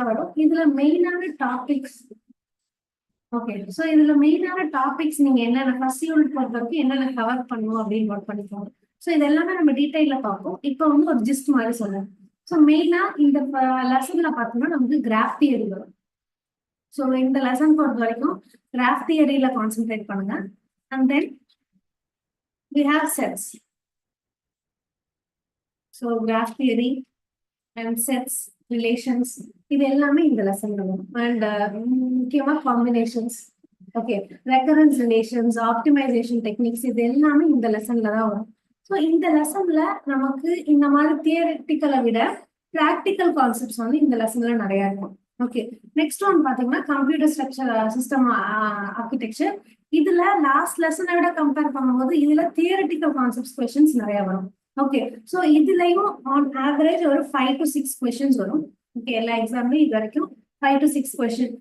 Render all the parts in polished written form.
வரும். இதுல மெயினான டாபிக்ஸ் ஓகே. ஸோ இதுல மெயினான டாபிக்ஸ் நீங்க என்னென்ன ஃபர்ஸ்ட் யூனிட் பொறுத்த வரைக்கும் என்னென்ன கவர் பண்ணும் அப்படின்னு நோட் பண்ணிக்கோங்க. ஸோ இது எல்லாமே நம்ம டீட்டெயில பார்ப்போம். இப்போ வந்து ஒரு ஜிஸ்ட் மாதிரி சொல்லுங்க. ஸோ மெயினா இந்த லெசன்ல பார்த்தோம்னா நமக்கு கிராஃப் தியரி வரும். ஸோ இந்த லெசன் பொறுத்த வரைக்கும் கிராஃப் தியரியில கான்சென்ட்ரேட் பண்ணுங்க. And then we have sets. So graph theory and sets, relations, இது எல்லாமே இந்த லெசன்ல வரும். அண்ட் முக்கியமா combinations, okay, recurrence relations, optimization techniques, இது எல்லாமே இந்த லெசன்ல தான் வரும். ஸோ இந்த லெசன்ல நமக்கு இந்த மாதிரி தியரிட்டிக்கலை விட ப்ராக்டிக்கல் கான்செப்ட்ஸ் வந்து இந்த லெசன்ல நிறைய இருக்கும். ஓகே, நெக்ஸ்ட் ஒன் பாத்தீங்கன்னா கம்ப்யூட்டர் ஸ்ட்ரக்சர் சிஸ்டம் ஆர்கிடெக்சர். இதுல லாஸ்ட் லெசனை விட கம்பேர் பண்ணும்போது இதுல தியரிட்டிக்கல் கான்செப்ட்ஸ் கொஸ்டின்ஸ் நிறைய வரும். ஓகே, ஸோ இதுலயும் ஆன் ஆவரேஜ் ஒரு 5 to 6 கொஸ்டின்ஸ் வரும். ஓகே, எல்லா எக்ஸாம்லயும் இது வரைக்கும் 5 to 6 question.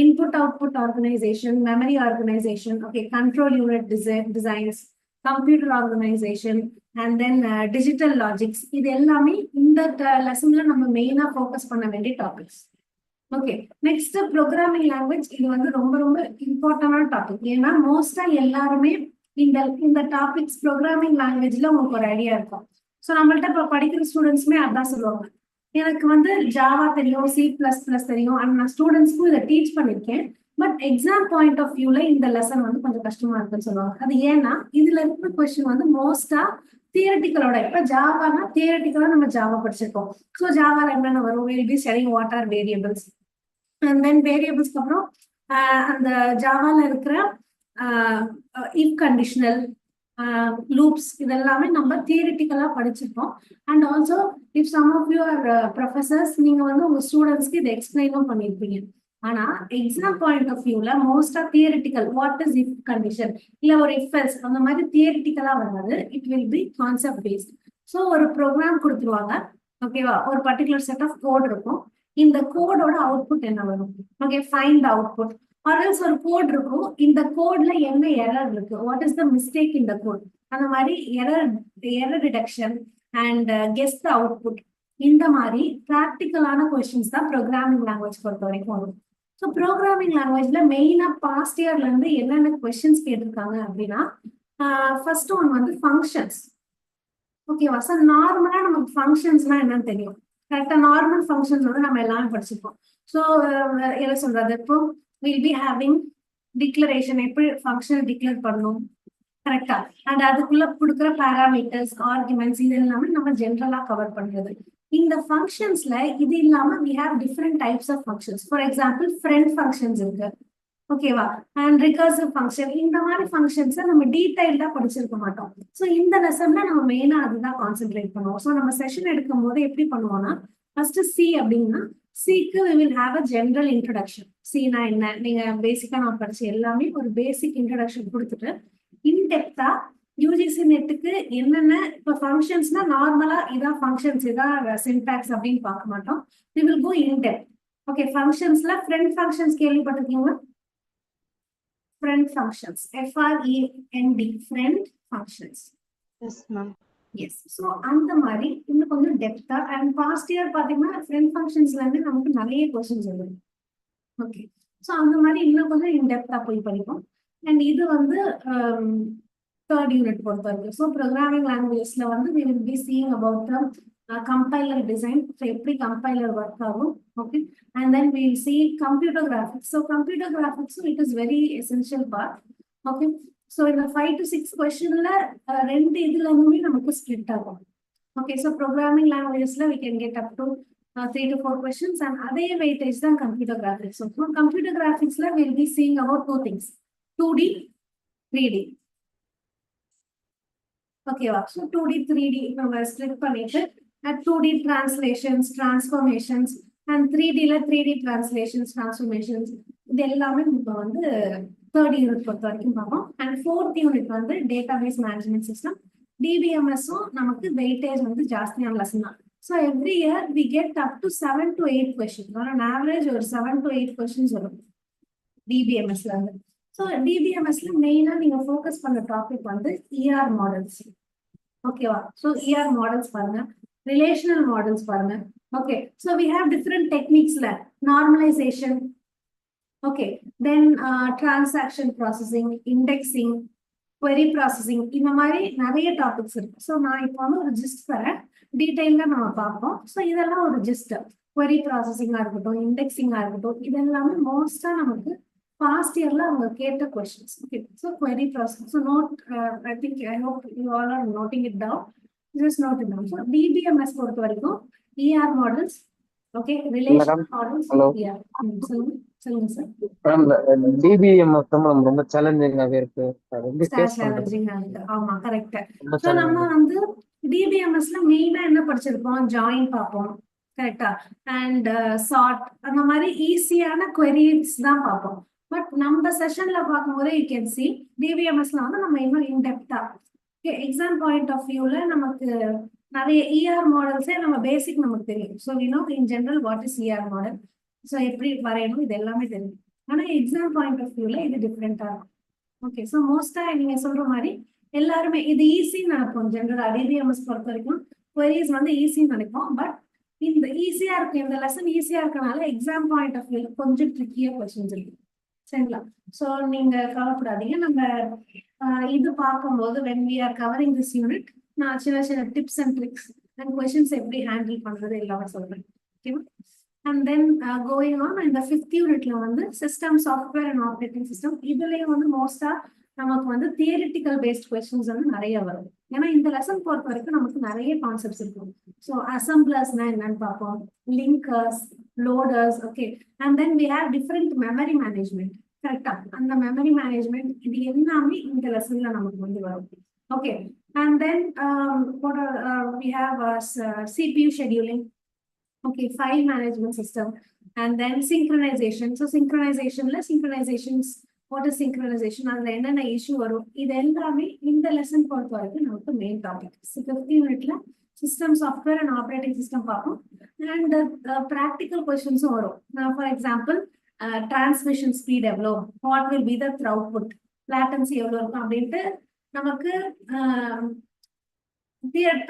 Input output organisation, memory organisation, okay, control unit designs, computer organisation, and then digital logics, இது எல்லாமே இந்த லெசன்ல நம்ம மெயினா ஃபோக்கஸ் பண்ண வேண்டிய topics. Okay, next programming language. இது வந்து ரொம்ப ரொம்ப இம்பார்ட்டன்டான டாபிக். ஏன்னா மோஸ்டா எல்லாருமே இந்த டாபிக்ஸ் ப்ரோக்ராமிங் லாங்குவேஜ்ல உங்களுக்கு ஒரு ஐடியா இருக்கும். ஸோ நம்மள்ட்ட இப்போ படிக்கிற ஸ்டூடெண்ட்ஸுமே அதான் சொல்லுவாங்க, எனக்கு வந்து ஜாவா தெரியும், C++ தெரியும், அண்ட் நான் ஸ்டூடெண்ட்ஸ்க்கும் இதை டீச் பண்ணியிருக்கேன். பட் எக்ஸாம் பாயிண்ட் ஆஃப் வியூல இந்த லெசன் வந்து கொஞ்சம் கஷ்டமா இருக்குன்னு சொல்லுவாங்க. அது ஏன்னா இதுல இருக்கிற கொஸ்டின் வந்து மோஸ்டா தியரட்டிக்கலோட, இப்ப ஜாவானா தியரட்டிக்கலா நம்ம ஜாவா படிச்சிருக்கோம். ஸோ ஜாவால என்னென்ன வரும், will be studying what are variables, and then வேரியபிள்ஸ்க்கு அப்புறம் அந்த ஜாவால இருக்கிற இஃப் கண்டிஷனல் லூப்ஸ், இதெல்லாமே நம்ம தியரிட்டிக்கலா படிச்சிருக்கோம். And also if some of your professors, நீங்க வந்து உங்க ஸ்டூடெண்ட்ஸ்க்கு இதை எக்ஸ்பிளைனும் பண்ணியிருப்பீங்க. ஆனா எக்ஸாம் பாயிண்ட் ஆஃப் வியூல மோஸ்டா theoretical, what is if condition, இல்ல ஒரு இஃப் எல்ஸ், அந்த மாதிரி தியரிட்டிக்கலா வராது. It will be concept based. So ஒரு ப்ரோக்ராம் கொடுத்துருவாங்க, ஓகேவா, ஒரு பர்டிகுலர் செட் ஆஃப் கோட் இருக்கும். இந்த கோடோட அவுட்புட் என்ன வரும், ஓகே, ஃபைண்ட் அவுட்புட். ஆர்எல்ஸ் ஒரு கோட் இருக்கும், இந்த கோட்ல என்ன எரர் இருக்கு, what is the mistake in the code, அந்த மாதிரி error detection and guess the output. இந்த மாதிரி ப்ராக்டிக்கலான கொஸ்டின்ஸ் தான் ப்ரோக்ராமிங் லாங்குவேஜ் பொறுத்த வரைக்கும் வரும். ஸோ ப்ரோக்ராமிங் லாங்குவேஜ்ல மெயினா பாஸ்ட் இயர்ல இருந்து என்னென்ன கொஸ்டின்ஸ் கேட்டிருக்காங்க அப்படின்னா, ஃபர்ஸ்ட் ஒன் வந்து ஃபங்க்ஷன்ஸ். ஓகேவா, ஸோ நார்மலா நமக்கு ஃபங்க்ஷன்ஸ்னா என்னன்னு தெரியும். கரெக்டா, நார்மல் ஃபங்க்ஷன்ஸ் வந்து நம்ம எல்லாமே படிச்சிருப்போம். ஸோ என்ன சொல்றது, இப்போ வில் பி ஹேவிங் டிக்ளரேஷன், எப்படி ஃபங்க்ஷன் டிக்ளேர் பண்ணணும், கரெக்டா, அண்ட் அதுக்குள்ள கொடுக்குற பேராமீட்டர்ஸ், ஆர்குமெண்ட்ஸ், இது எல்லாமே நம்ம ஜென்ரலா கவர் பண்றது. இந்த ஃபங்க்ஷன்ஸ்ல இது இல்லாம we have different types of functions. For example friend functions இருக்கு, ஓகேவா, அண்ட் ரிகர்சிவ் ஃபங்க்ஷன். இந்த மாதிரி ஃபங்க்ஷன்ஸை நம்ம டீடைல்டா படிச்சிருக்க மாட்டோம். ஸோ இந்த லெசன்ல நம்ம மெயினா அதுதான் கான்சென்ட்ரேட் பண்ணுவோம். ஸோ நம்ம செஷன் எடுக்கும் போது எப்படி பண்ணுவோம்னா, ஃபர்ஸ்ட் சி அப்படின்னா சிக்கு we will have a general introduction. சினா என்ன, நீங்க பேசிக்கா நான் படிச்ச எல்லாமே ஒரு பேசிக் இன்ட்ரடக்ஷன் கொடுத்துட்டு இன்டெப்தா யூஜிசி நெட்டுக்கு என்னென்ன இப்போ ஃபங்க்ஷன்ஸ்னா நார்மலா இதான் ஃபங்க்ஷன்ஸ், இதான் சின்டாக்ஸ் அப்படின்னு பார்க்க மாட்டோம். we will go in depth. Okay, ஃபங்க்ஷன்ஸ்ல ஃப்ரெண்ட் ஃபங்க்ஷன்ஸ் கேள்விப்பட்டிருக்கீங்களா? Friend functions, FREND, friend functions. Yes ma'am. Yes, so அந்த மாதிரி இன்னும் கொஞ்சம் டெப்தா. அண்ட் பாஸ்ட் இயர் பாத்தீங்கன்னா ஃப்ரெண்ட் ஃபங்க்ஷன்ஸ்ல இருந்து நமக்கு நிறைய கொஸ்டின்ஸ் வரும். ஓகே, ஸோ அந்த மாதிரி இன்னும் கொஞ்சம் இன்டெப்தா போய் படிப்போம். அண்ட் இது வந்து தேர்ட் யூனிட் பொறுத்த வரைக்கும். ஸோ ப்ரோக்ராமிங் லாங்குவேஜ்ல வந்து we will be seeing about the compiler design, so எப்படி கம்பைலர் ஒர்க் ஆகும். Okay, and then we will see computer graphics. So computer graphics it is very essential part. Okay, so இந்த 5 to 6 கொஸ்டின்ல ரெண்டு இதுல இருந்துமே நமக்கு ஸ்பிளிட் ஆகும். Okay, so programming லாங்குவேஜஸ்ல we can get up to 3 to 4 questions, and அதே weightage தான் கம்ப்யூட்டர் கிராஃபிக்ஸ். ஸோ கம்ப்யூட்டர் கிராஃபிக்ஸ்ல we'll be seeing about 2 things, 2D 3D. ஓகேவா, ஸோ 2D 3D நம்ம ஸ்பிளிட் பண்ணிட்டு 2D டிரான்ஸ்லேஷன்ஸ், டிரான்ஸ்ஃபர்மேஷன்ஸ், அண்ட் 3Dல 3D translations, transformations, இது எல்லாமே இப்போ வந்து தேர்ட் யூனிட் பொறுத்த வரைக்கும் பார்ப்போம். அண்ட் ஃபோர்த் யூனிட் வந்து டேட்டாபேஸ் மேனேஜ்மெண்ட் சிஸ்டம், DBMSம் நமக்கு வெயிட்டேஜ் வந்து ஜாஸ்தியான லெசன் தான். So every year we get up to 7 to 8 question, on average ஒரு 7 to 8 கொஸ்டின்ஸ் வரும் DBMSல இருந்து. ஸோ DBMSல மெயினா நீங்க ஃபோக்கஸ் பண்ண டாபிக் வந்து ER மாடல்ஸ். ஓகேவா, ஸோ ER மாடல்ஸ் பாருங்க, ரிலேஷனல் மாடல்ஸ் பாருங்க. Okay, so we have different டெக்னிக்ஸ்ல normalisation, okay, then transaction processing, indexing, query processing, இந்த மாதிரி நிறைய டாபிக்ஸ் இருக்கு. ஸோ நான் இப்போ வந்து ஒரு ஜிஸ்ட் தரேன், டீட்டெயிலாக நம்ம பார்ப்போம். ஸோ இதெல்லாம் ஒரு ஜிஸ்ட். query ப்ராசஸிங்காக இருக்கட்டும், இண்டெக்ஸிங்காக இருக்கட்டும், இது எல்லாமே மோஸ்ட்டாக நமக்கு பாஸ்ட் இயர்ல அவங்க கேட்ட questions. Okay, so query processing. So note, I think, I hope you all are noting it down. Just note it down. So DBMS பொறுத்த வரைக்கும் ER models, okay, relational models. சொல்லுங்க சொல்லுங்க சார். டிபிஎம்எஸ் நம்ம ரொம்ப சேலஞ்சிங்காவே இருக்கு. ஆமா, கரெக்ட். சோ நம்ம வந்து டிபிஎம்எஸ்ல மெயினா என்ன படிச்சிருப்போம்? ஜாயின் பார்ப்போம், கரெக்டா, அண்ட் சார்ட், அந்த மாதிரி ஈஸியான queries தான் பார்ப்போம். பட் நம்ம செஷன்ல பார்க்கும்போது யூ கேன் சி டிபிஎம்எஸ்ல வந்து நம்ம இன்னும் இன்டெப்தா எக்ஸாம் பாயிண்ட் ஆஃப் வியூல நமக்கு நிறைய இஆர் மாடல்ஸே நம்ம பேசிக் நமக்கு தெரியும். So we know in general what is ER model, so எப்படி வரையணும், இது எல்லாமே தெரியும். ஆனா எக்ஸாம் பாயிண்ட் ஆஃப் வியூல இது டிஃப்ரெண்டா இருக்கும். ஓகே, ஸோ மோஸ்டா நீங்க சொல்ற மாதிரி எல்லாருமே இது ஈஸின்னு நினைப்போம். ஜெனரல் டிபிஎம்எஸ் பொறுத்த வரைக்கும் queries வந்து ஈஸின்னு நினைப்போம். பட் இந்த ஈஸியா இருக்கு, இந்த லெசன் ஈஸியா இருக்கனால எக்ஸாம் பாயிண்ட் ஆஃப் வியூல கொஞ்சம் ட்ரிக்கியா கொஸ்டின்ஸ் இருக்கு, சரிங்களா? ஸோ நீங்க கவலைப்படாதீங்க. நம்ம இது பார்க்கும்போது when we are covering this unit, நான் சின்ன சின்ன tips and tricks and questions எப்படி ஹேண்டில் பண்றது எல்லாமே சொல்றேன். ஓகேவா? அண்ட் தென் கோயிங் ஆன், இந்த 5th யூனிட்ல வந்து system, software and operating system, இதுலயே வந்து மோஸ்டா நமக்கு வந்து தியரிட்டிக்கல் பேஸ்ட் கொஸ்டின்ஸ் வந்து நிறைய வரும். ஏன்னா இந்த லெசன் பொறுத்த வரைக்கும் நமக்கு நிறைய கான்செப்ட்ஸ் இருக்கும். ஸோ அசம்பிளர்ஸ்னா என்னன்னு பார்ப்போம், linkers, loaders, okay, and then we have different memory management, கரெக்டா? அந்த மெமரி மேனேஜ்மெண்ட் இது எல்லாமே இந்த லெசன்ல நமக்கு வந்து வரும். Okay, and then we have CPU scheduling, okay, file management system, and then synchronization. So synchronizations, what is synchronization, அதுல என்னென்ன இஷ்யூ வரும், இது எல்லாமே இந்த லெசன் பொறுத்த வரைக்கும் நமக்கு மெயின் டாபிக். 5th யூனிட்ல system, software and operating system பார்ப்போம். அண்ட் ப்ராக்டிக்கல் கொஸ்டின்ஸும் வரும். ஃபார் எக்ஸாம்பிள், டிரான்ஸ்மிஷன் ஸ்பீட் எவ்வளோ, what will be the throughput, latency எவ்வளோ இருக்கும் அப்படின்ட்டு நமக்கு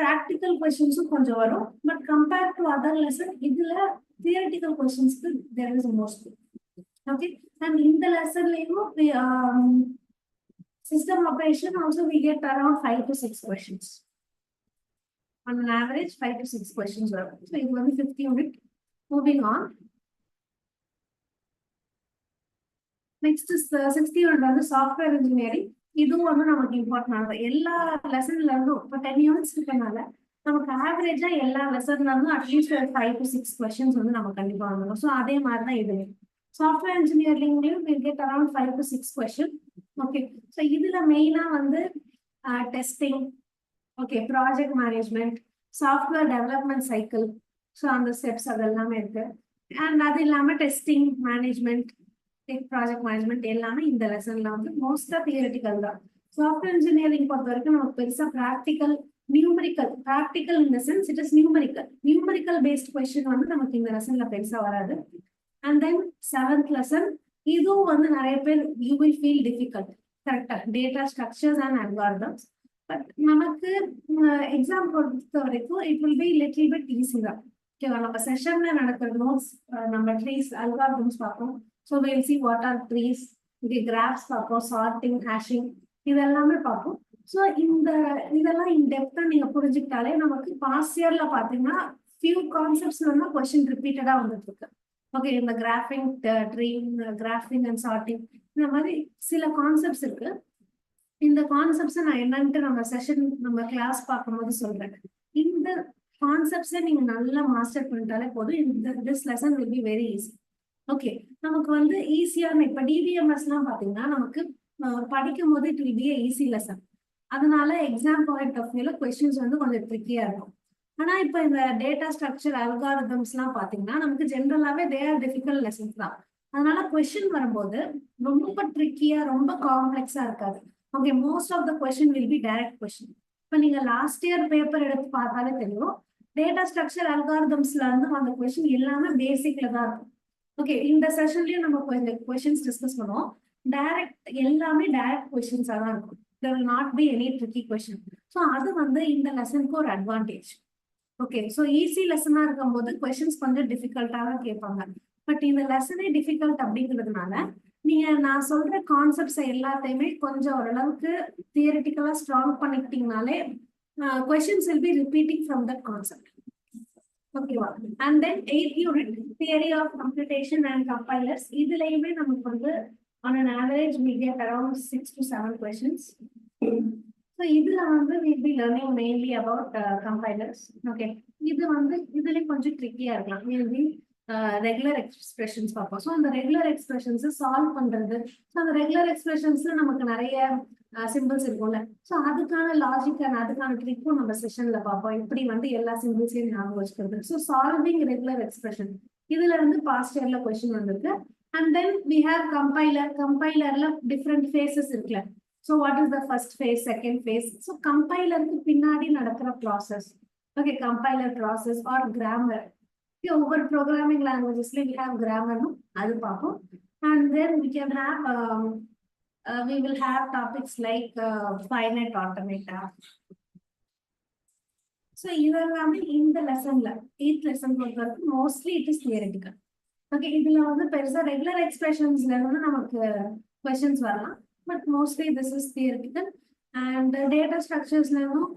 ப்ராக்டிக்கல் கொஸ்டின்ஸும் கொஞ்சம் வரும். But compared to other lesson இதுல தியரிட்டிக்கல் கொஸ்டின்ஸ்க்கு there is most. Okay, and இந்த லெசன்லயும் system operation also we get around 5 to 6 questions. On an average 5 to 6 questions வரும். ஸோ இது வந்து 5th unit. Moving on, next 6th unit வந்து software engineering. இதுவும் வந்து நமக்கு இம்பார்ட்டன்ட். எல்லா லெசன்ல இருந்தும் இப்போ 10 யூனிட்ஸ் இருக்கனால நமக்கு ஆவரேஜா எல்லா லெசன்ல இருந்தும் அட்லீஸ்ட் 5 to 6 questions வந்து நம்ம கண்டிப்பா வந்துடும். ஸோ அதே மாதிரி தான் இது சாஃப்ட்வேர் இன்ஜினியரிங்லயும் will get around 5 to 6 questions. Okay, so இதுல மெயினா வந்து testing, okay, project management, software development cycle, so அந்த ஸ்டெப்ஸ் அதெல்லாமே இருக்கு. அண்ட் அது இல்லாம டெஸ்டிங் மேனேஜ்மெண்ட், ப்ராஜெக்ட் மேனேஜ்மெண்ட் எல்லாமே இந்த லெசன்ல வந்து மோஸ்டா தியரிட்டிக்கல் தான். சாஃப்ட்வேர் இன்ஜினியரிங் பொறுத்த வரைக்கும் நமக்கு பெருசா practical, numerical, practical in the sense it is numerical based question வந்து நமக்கு இந்த லெசன்ல பெருசா வராது. அண்ட் தென் 7th லெசன், இதுவும் வந்து நிறைய பேர் யூ வில் ஃபீல் டிஃபிகல்ட், கரெக்டா, data structures and algorithms. But நமக்கு எக்ஸாம் பொறுத்த வரைக்கும் it will be little bit easy தான். ஓகேவா? நம்ம செஷன்ல நடக்கிற நோட்ஸ், நம்ம ட்ரீஸ், அல்காரிதம்ஸ் பார்ப்போம். So we'll see what are trees, the graphs பார்ப்போம், sorting, hashing, இதெல்லாமே பார்ப்போம். ஸோ இதெல்லாம் இன் டெப்தா நீங்க புரிஞ்சுக்கிட்டாலே நமக்கு பாஸ்ட் இயர்ல பாத்தீங்கன்னா ஃபியூ கான்செப்ட்ஸ் வந்து கொஸ்டின் ரிப்பீட்டடா வந்துட்டு இருக்கு. ஓகே, இந்த graphing tree, graphing and sorting, இந்த மாதிரி சில கான்செப்ட்ஸ் இருக்கு. இந்த கான்செப்ட்ஸ் நான் என்னன்ட்டு நம்ம செஷன், நம்ம கிளாஸ் பார்க்கும்போது சொல்றேன். இந்த கான்செப்ட்ஸை நீங்க நல்லா மாஸ்டர் பண்ணிட்டாலே போதும், this lesson will be very easy. Okay, நமக்கு வந்து ஈஸியான இப்ப டிபிஎம்எஸ் எல்லாம் பாத்தீங்கன்னா நமக்கு படிக்கும் போது it will be easy lesson. அதனால எக்ஸாம் பாயிண்ட் ஆஃப் வியூல கொஸ்டின்ஸ் வந்து கொஞ்சம் ட்ரிக்கியா இருக்கும். ஆனா இப்ப இந்த டேட்டா ஸ்ட்ரக்சர், அல்காரிதம்ஸ் எல்லாம் பாத்தீங்கன்னா நமக்கு ஜென்ரலாவே தே ஆர் டிஃபிகல்ட் லெசன்ஸ் தான். அதனால கொஸ்டின் வரும்போது ரொம்ப ட்ரிக்கியா, ரொம்ப காம்ப்ளெக்ஸா இருக்காது. Okay, most of the question will be direct question. இப்ப நீங்க லாஸ்ட் இயர் பேப்பர் எடுத்து பார்த்தாலே தெரியும், டேட்டா ஸ்ட்ரக்சர், அல்காரிதம்ஸ்ல இருந்து அந்த கொஸ்டின் எல்லாமே பேசிக்ல தான் இருக்கும். ஓகே, இந்த செஷன்லயும் நம்ம கொஞ்சம் கொஸ்டின்ஸ் டிஸ்கஸ் பண்ணுவோம். எல்லாமே டைரக்ட் கொஸ்டின்ஸா தான் இருக்கும். there will not be any tricky question. So அது வந்து இந்த லெசனுக்கு ஒரு அட்வான்டேஜ். ஓகே, ஸோ ஈஸி லெசனா இருக்கும்போது கொஸ்டின்ஸ் கொஞ்சம் டிஃபிகல்ட்டா தான் கேட்பாங்க. பட் இந்த லெசனே டிஃபிகல்ட் அப்படிங்கிறதுனால நீங்க நான் சொல்ற கான்செப்ட்ஸ் எல்லாத்தையுமே கொஞ்சம் ஓரளவுக்கு தியரிட்டிக்கலா ஸ்ட்ராங் பண்ணிக்கிட்டீங்கனாலே questions will be repeating from that concept. ஓகேவா? And then 8th unit theory of computation and compilers, இதுலயுமே நமக்கு வந்து on an average we get around 6 to 7 questions. So இதுல வந்து we'll be learning mainly about compilers. Okay, இது வந்து இதுலயும் கொஞ்சம் ட்ரிக்கியா இருக்கலாம். We'll be ரெகுலர் எக்ஸ்பிரஷன்ஸ் பார்ப்போம். ஸோ அந்த ரெகுலர் எக்ஸ்பிரஷன்ஸ் சால்வ் பண்றது, ஸோ அந்த ரெகுலர் எக்ஸ்பிரஷன்ஸ்ல நமக்கு நிறைய சிம்பிள்ஸ் இருக்கும்ல, ஸோ அதுக்கான லாஜிக் அண்ட் அதுக்கான ட்ரிக்கும் நம்ம செஷன்ல பார்ப்போம். இப்படி வந்து எல்லா சிம்பிள்ஸையும் ஞாபகம் வச்சுக்கிறது. ஸோ சால்விங் ரெகுலர் எக்ஸ்பிரஷன், இதுல இருந்து பாஸ்ட் இயர்ல கொஸ்டின் வந்திருக்கு. And then we have compiler. கம்பைலர்ல டிஃப்ரெண்ட் ஃபேஸஸ் இருக்குல்ல. So what is the first phase, second phase. So கம்பைலருக்கு பின்னாடி நடக்கிற process. Okay, compiler process are grammar. ஒவ்வொரு ப்ரோக்ராமிங் லாங்குவேஜஸ்ல we have grammar, அது பார்ப்போம். And then we can have we will have topics like finite automata. So இதெல்லாமே இந்த லெசன்ல 8th லெசன் பொறுத்தவரைக்கும் mostly it is theoretical. Okay, இதுல வந்து பெருசா ரெகுலர் எக்ஸ்பிரஷன்ஸ்ல இருந்து நமக்கு கொஸ்டின்ஸ் வரலாம், but mostly this is theoretical. And data ஸ்ட்ரக்சர்ஸ்ல இருந்தும்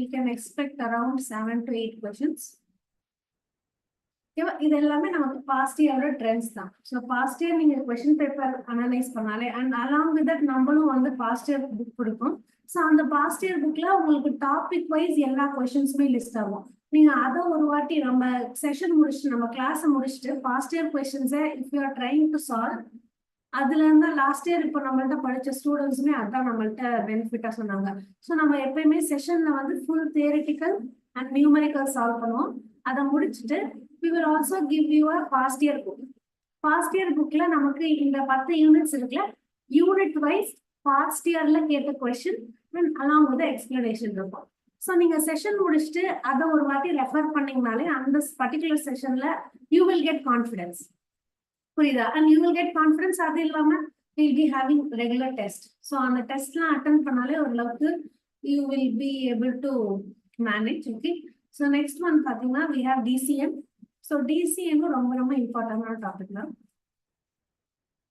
we can expect around 7 to 8 questions. இது எல்லாமே நமக்கு பாஸ்ட் இயரோட ட்ரெண்ட்ஸ் தான். ஸோ பாஸ்ட் இயர் நீங்க கொஸ்டின் பேப்பர் அனலைஸ் பண்ணாலே அண்ட் அலாங் வித் தட் நம்மளும் வந்து பாஸ்ட் இயர் புக் கொடுப்போம். ஸோ அந்த பாஸ்ட் இயர் புக்ல உங்களுக்கு டாபிக் வைஸ் எல்லா கொஸ்டின்ஸுமே லிஸ்ட் ஆகும். நீங்க அதை ஒரு வாட்டி நம்ம செஷன் முடிச்சுட்டு நம்ம கிளாஸ் முடிச்சுட்டு பாஸ்ட் இயர் கொஸ்டின்ஸை if you are trying to solve, அதுல இருந்தா லாஸ்ட் இயர் இப்போ நம்மள்ட்ட படிச்ச ஸ்டூடெண்ட்ஸுமே அதான் நம்மள்ட்ட பெனிஃபிட்டா சொன்னாங்க. ஸோ நம்ம எப்பயுமே செஷன்ல வந்து full theoretical and numerical solve பண்ணுவோம். அதை முடிச்சுட்டு we will also give you a past year book. Past year bookல நமக்கு இந்த 10 யூனிட்ஸ் இருக்குல்ல, யூனிட் வைஸ் பாஸ்ட் இயர்ல கேட்ட question and along with explanation இருக்கும். ஸோ நீங்க செஷன் முடிச்சுட்டு அதை ஒரு வாட்டி ரெஃபர் பண்ணீங்கனாலே அந்த பர்டிகுலர் செஷன்ல யூ வில் கெட் கான்ஃபிடன்ஸ். புரியுதா? And you will get confidence. அது இல்லாம will be having regular test. So அந்த டெஸ்ட்லாம் அட்டன் பண்ணாலே ஓரளவுக்கு you will be able to manage. Okay, so next one பார்த்தீங்கன்னா we have DCM. So DCM ரொம்ப ரொம்ப இம்பார்ட்டன்டான டாபிக் தான்.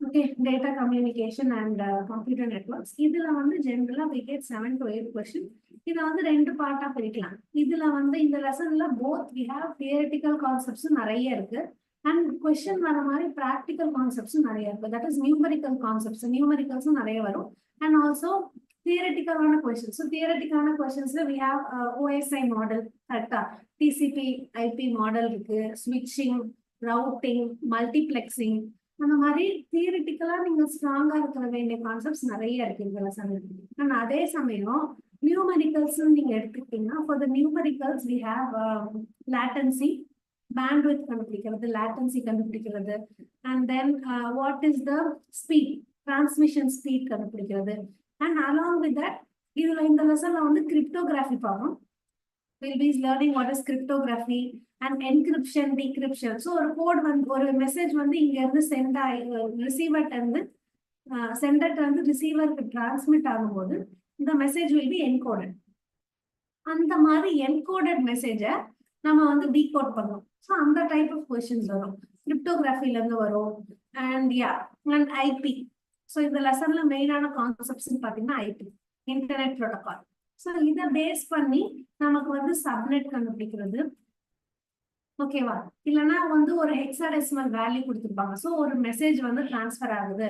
Okay, data communication and computer networks. இதுல வந்து ஜென்ரலா we get 7 to 8 question. இதை வந்து 2 பார்ட்டா பிரிக்கலாம். இதுல வந்து இந்த லெசன்ல both we have theoretical concepts நிறைய இருக்கு அண்ட் கொஸ்டின் வர மாதிரி ப்ராக்டிக்கல் கான்செப்ட்ஸும் நிறைய இருக்கு. தட் இஸ் நியூமரிக்கல் கான்செப்ட்ஸ், நியூமரிக்கல்ஸும் நிறைய வரும். அண்ட் ஆல்சோ தியரட்டிக்கலான கொஸ்டின். ஸோ தியரட்டிக்கலான கொஸ்டின்ஸ்ல we have OSI மாடல், கரெக்டா, TCP IP மாடல் இருக்கு, ஸ்விட்சிங், ரவுட்டிங், மல்டிப்ளெக்சிங், அந்த மாதிரி தியரிட்டிக்கலா நீங்க ஸ்ட்ராங்கா இருக்கிற வேண்டிய கான்செப்ட்ஸ் நிறைய இருக்கு இந்த லெசன்ல. ஆனா அதே சமயம் நியூமரிக்கல்ஸ் நீங்க எடுத்துக்கிட்டீங்கன்னா for the numericals we have latency, bandwidth கண்டுபிடிக்கிறது, லேட்டன்சி கண்டுபிடிக்கிறது, and then what is the speed, transmission speed கண்டுபிடிக்கிறது. அண்ட் அலாங் வித் தட் இதுல இந்த லெசன்ல வந்து கிரிப்டோகிராஃபி பார்ப்போம். We'll be learning what is cryptography and encryption, decryption. So ஒரு code வந்து ஒரு மெசேஜ் வந்து இங்க இருந்து சென்ட் ஆகி ரிசீவர்ட்ட இருந்து சென்டர்ட்ட இருந்து ரிசீவருக்கு டிரான்ஸ்மிட் ஆகும்போது இந்த மெசேஜ் will be encoded. அந்த மாதிரி என்கோடட் மெசேஜை நம்ம வந்து டீகோட் பண்ணுவோம். ஸோ அந்த டைப் ஆஃப் கொஸ்டின்ஸ் வரும், கிரிப்டோகிராஃபில இருந்து வரும். And and IP. ஸோ இந்த லெசன்ல மெயினான கான்செப்ட்ஸ் பார்த்தீங்கன்னா ஐபி, இன்டர்நெட் ப்ரோட்டோகால். ஸோ இதை பேஸ் பண்ணி நமக்கு வந்து சப்நெட் கண்டுபிடிக்கிறது, ஓகேவா, இல்லைன்னா வந்து ஒரு ஹெக்ஸாடெசிமல் வேல்யூ கொடுத்துருப்பாங்க. ஸோ ஒரு மெசேஜ் வந்து டிரான்ஸ்ஃபர் ஆகுது,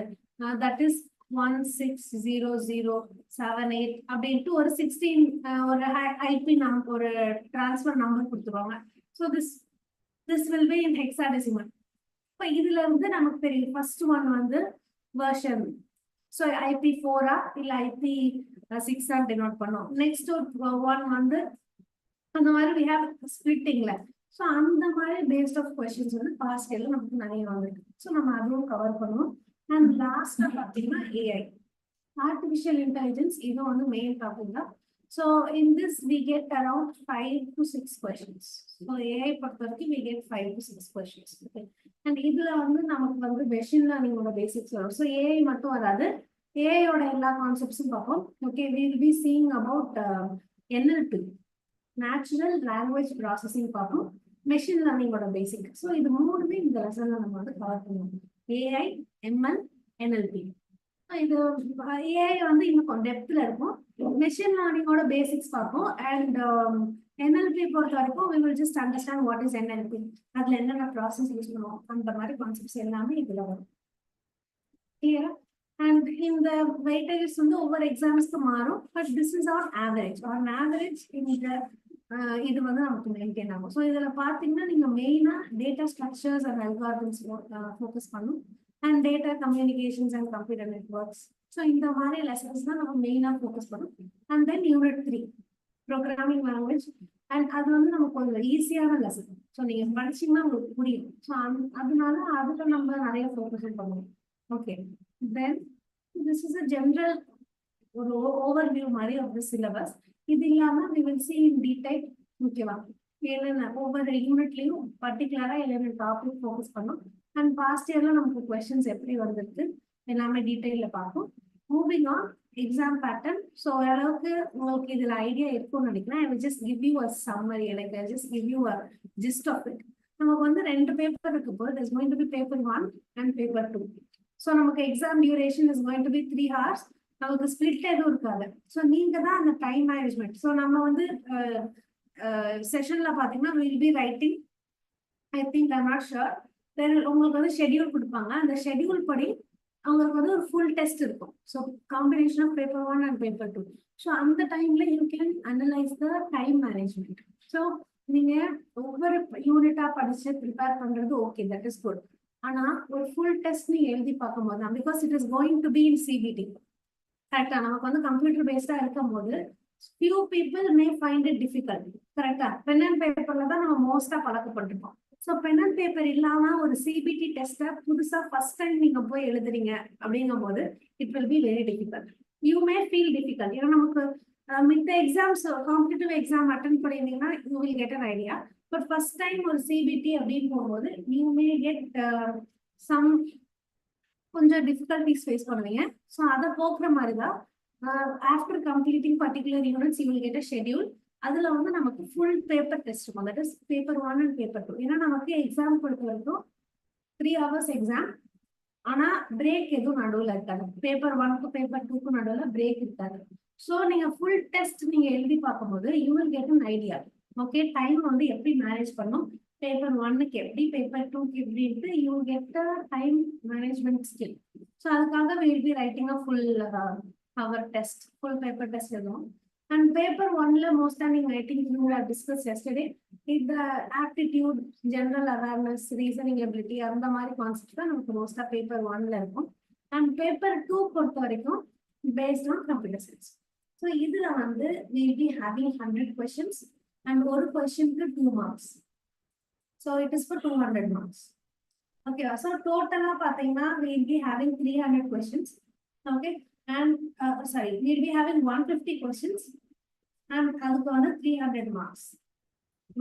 தட் இஸ் 160078 அப்படின்ட்டு ஒரு 16 ஒரு ஐபி ஒரு டிரான்ஸ்ஃபர் நம்பர் கொடுத்துருவாங்க. So this will be in hexadecimal. இப்போ இதுல இருந்து நமக்கு தெரியும் ஃபர்ஸ்ட் ஒன் வந்து வெர்ஷன். ஸோ IP4 இல்ல IP6 டினோட் பண்ணோம். நெக்ஸ்ட் ஒன் வந்து அந்த மாதிரி we have ஸ்பிளிட்டிங்ல. ஸோ அந்த மாதிரி பேஸ்ட் ஆஃப் கொஸ்டின்ஸ் வந்து பாஸ்ட் இயர்ல நமக்கு நிறைய வந்திருக்கு. ஸோ நம்ம அதுவும் கவர் பண்ணுவோம். அண்ட் லாஸ்டா பார்த்தீங்கன்னா AI, ஆர்டிஃபிஷியல் இன்டெலிஜென்ஸ், இது வந்து மெயின் டாபிக் தான். So in this we get around 5 to 6 questions. So AI பொறுத்த வரைக்கும் we get 5 to 6 questions. Okay, and இதுல வந்து நமக்கு வந்து மெஷின் லேர்னிங்கோட பேசிக்ஸ் வரும். ஸோ AI மட்டும் வராது, ஏஐயோட எல்லா கான்செப்ட்ஸும் பார்ப்போம். Okay, we will be seeing about NLP. Natural language processing பார்ப்போம், மெஷின் லேர்னிங்கோட பேசிக். ஸோ இது மூணுமே இந்த லெசன்ல நம்ம வந்து கவர் பண்ணுவோம். AI, ML, NLP. இது ஏஐ வந்து இன்னும் கொஞ்சம் டெப்த்ல இருக்கும். மெஷின் லேர்னிங்கோட பேசிக்ஸ் பார்ப்போம். அண்ட் என்எல்பி பொறுத்த வரைக்கும் we will just understand what is NLP, அதுல என்னென்ன ப்ராசஸ் யூஸ் பண்ணுவோம், அந்த மாதிரி கான்செப்ட்ஸ் எல்லாமே இதுல வரும். கிளியரா? அண்ட் இந்த வெயிட்டேஜஸ் வந்து ஒவ்வொரு எக்ஸாம்ஸ்க்கு மாறும். But this is on average. On average இந்த இது வந்து நமக்கு மெயின்டைன் ஆகும். ஸோ இதுல பாத்தீங்கன்னா நீங்க மெயினா data structures and algorithms focus பண்ணும், and data communications and computer networks. So இந்த மாதிரி லெசன்ஸ் தான் நம்ம மெயினா ஃபோக்கஸ் பண்ணும். And then unit 3 programming language. And அது வந்து நமக்கு கொஞ்சம் ஈஸியான லெசன். ஸோ நீங்க படிச்சீங்கன்னா உங்களுக்கு புரியும். ஸோ அதனால அதுக்கு நம்ம நிறைய ஃபோக்கஸ் பண்ணுவோம். Okay, then this is a general ஒரு ஓவர்வியூ மாதிரி ஆஃப் தி சிலபஸ். இது இல்லாம we will see in detail. ஓகேவா? என்னென்ன ஒவ்வொரு யூனிட்லயும் பர்டிகுலரா என்னென்ன டாபிக் ஃபோக்கஸ் பண்ணும், அண்ட் பாஸ்ட் இயர்ல நமக்கு கொஸ்டின்ஸ் எப்படி வந்திருக்கு எல்லாமே டீடைல்ல பார்ப்போம். Moving on exam pattern. So ஓரளவுக்கு உங்களுக்கு இதுல ஐடியா இருக்கும்னு நினைக்கிறேன். I will just give you a summary, like I just give you a gist of it. நமக்கு வந்து 2 பேப்பர் இருக்கு. இப்போ there is going to be paper 1 and paper 2. So நமக்கு exam duration is going to be 3 hours. நமக்கு split எதுவும் இருக்காது. So நீங்க தான் அந்த டைம் மேனேஜ்மெண்ட். ஸோ நம்ம வந்து செஷன்ல பாத்தீங்கன்னா will be writing, I think I'm not sure, உங்களுக்கு வந்து ஷெட்யூல் கொடுப்பாங்க. அந்த ஷெட்யூல் படி அவங்களுக்கு வந்து ஒரு ஃபுல் டெஸ்ட் இருக்கும். So combination of paper 1 and paper 2. So அந்த டைம்ல you can analyse the time management. So நீங்க ஒவ்வொரு யூனிட்டா படிச்சு ப்ரிப்பேர் பண்றது ஓகே, தட் இஸ் குட். ஆனா ஒரு ஃபுல் டெஸ்ட் நீங்க எழுதி பார்க்கும்போது தான், because it is going to be in CBT. கரெக்டா? நமக்கு வந்து கம்ப்யூட்டர் பேஸ்டா இருக்கும் போது few people may find it difficult. கரெக்டா? பென் அண்ட் பேப்பர்ல தான் நம்ம மோஸ்டா பழக்கப்பட்டிருப்போம். ஸோ பென் அண்ட் பேப்பர் இல்லாம ஒரு சிபிடி டெஸ்ட புதுசா ஃபர்ஸ்ட் டைம் நீங்க போய் எழுதுறீங்க அப்படிங்கும் போது it will be very difficult. You may feel difficult. ஏன்னா நமக்கு மித்த எக்ஸாம்ஸ் காம்படிட்டிவ் எக்ஸாம் அட்டன் பண்ணியிருந்தீங்கன்னா you will get an idea. But first time ஒரு சிபிடி அப்படின்னு போகும்போது யூ மே கெட் சம் கொஞ்சம் டிஃபிகல்டிஸ் ஃபேஸ் பண்ணுவீங்க. ஸோ அதை போக்குற மாதிரி தான் after completing particular units you will get a schedule. அதுல வந்து நமக்கு ஃபுல் பேப்பர் டெஸ்ட் இருக்கும். That is paper 1 and paper 2. ஏன்னா நமக்கு எக்ஸாம் பொறுத்த வரைக்கும் 3 hours எக்ஸாம். ஆனா பிரேக் எதுவும் நடுவில் இருக்காது. பேப்பர் 1க்கு பேப்பர் 2க்கு நடுவில் பிரேக் இருக்காது. ஸோ நீங்க ஃபுல் டெஸ்ட் நீங்க எழுதி பார்க்கும்போது you will get an idea. Okay, time வந்து எப்படி மேனேஜ் பண்ணும், பேப்பர் 1க்கு எப்படி, பேப்பர் 2க்கு எப்படின்ட்டு you get a time management skill. So அதுக்காக we will be writing a full our test, full paper test எழுதுவோம். அண்ட் பேப்பர் 1ல மோஸ்டா நீங்க I think you have discuss yesterday, இந்த aptitude, general awareness, reasoning ability, அந்த மாதிரி concept தான் நமக்கு மோஸ்டா பேப்பர் 1ல இருக்கும். அண்ட் பேப்பர் 2 பொறுத்த வரைக்கும் based on computer science. So இதுல வந்து we will be having 100 questions and ஒரு கொஸ்டினுக்கு 2 marks. So it is for 200 marks. Okay, so total pathina we will be having 300 questions. Okay, and sorry, we will be having 150 questions and adukku 300 marks.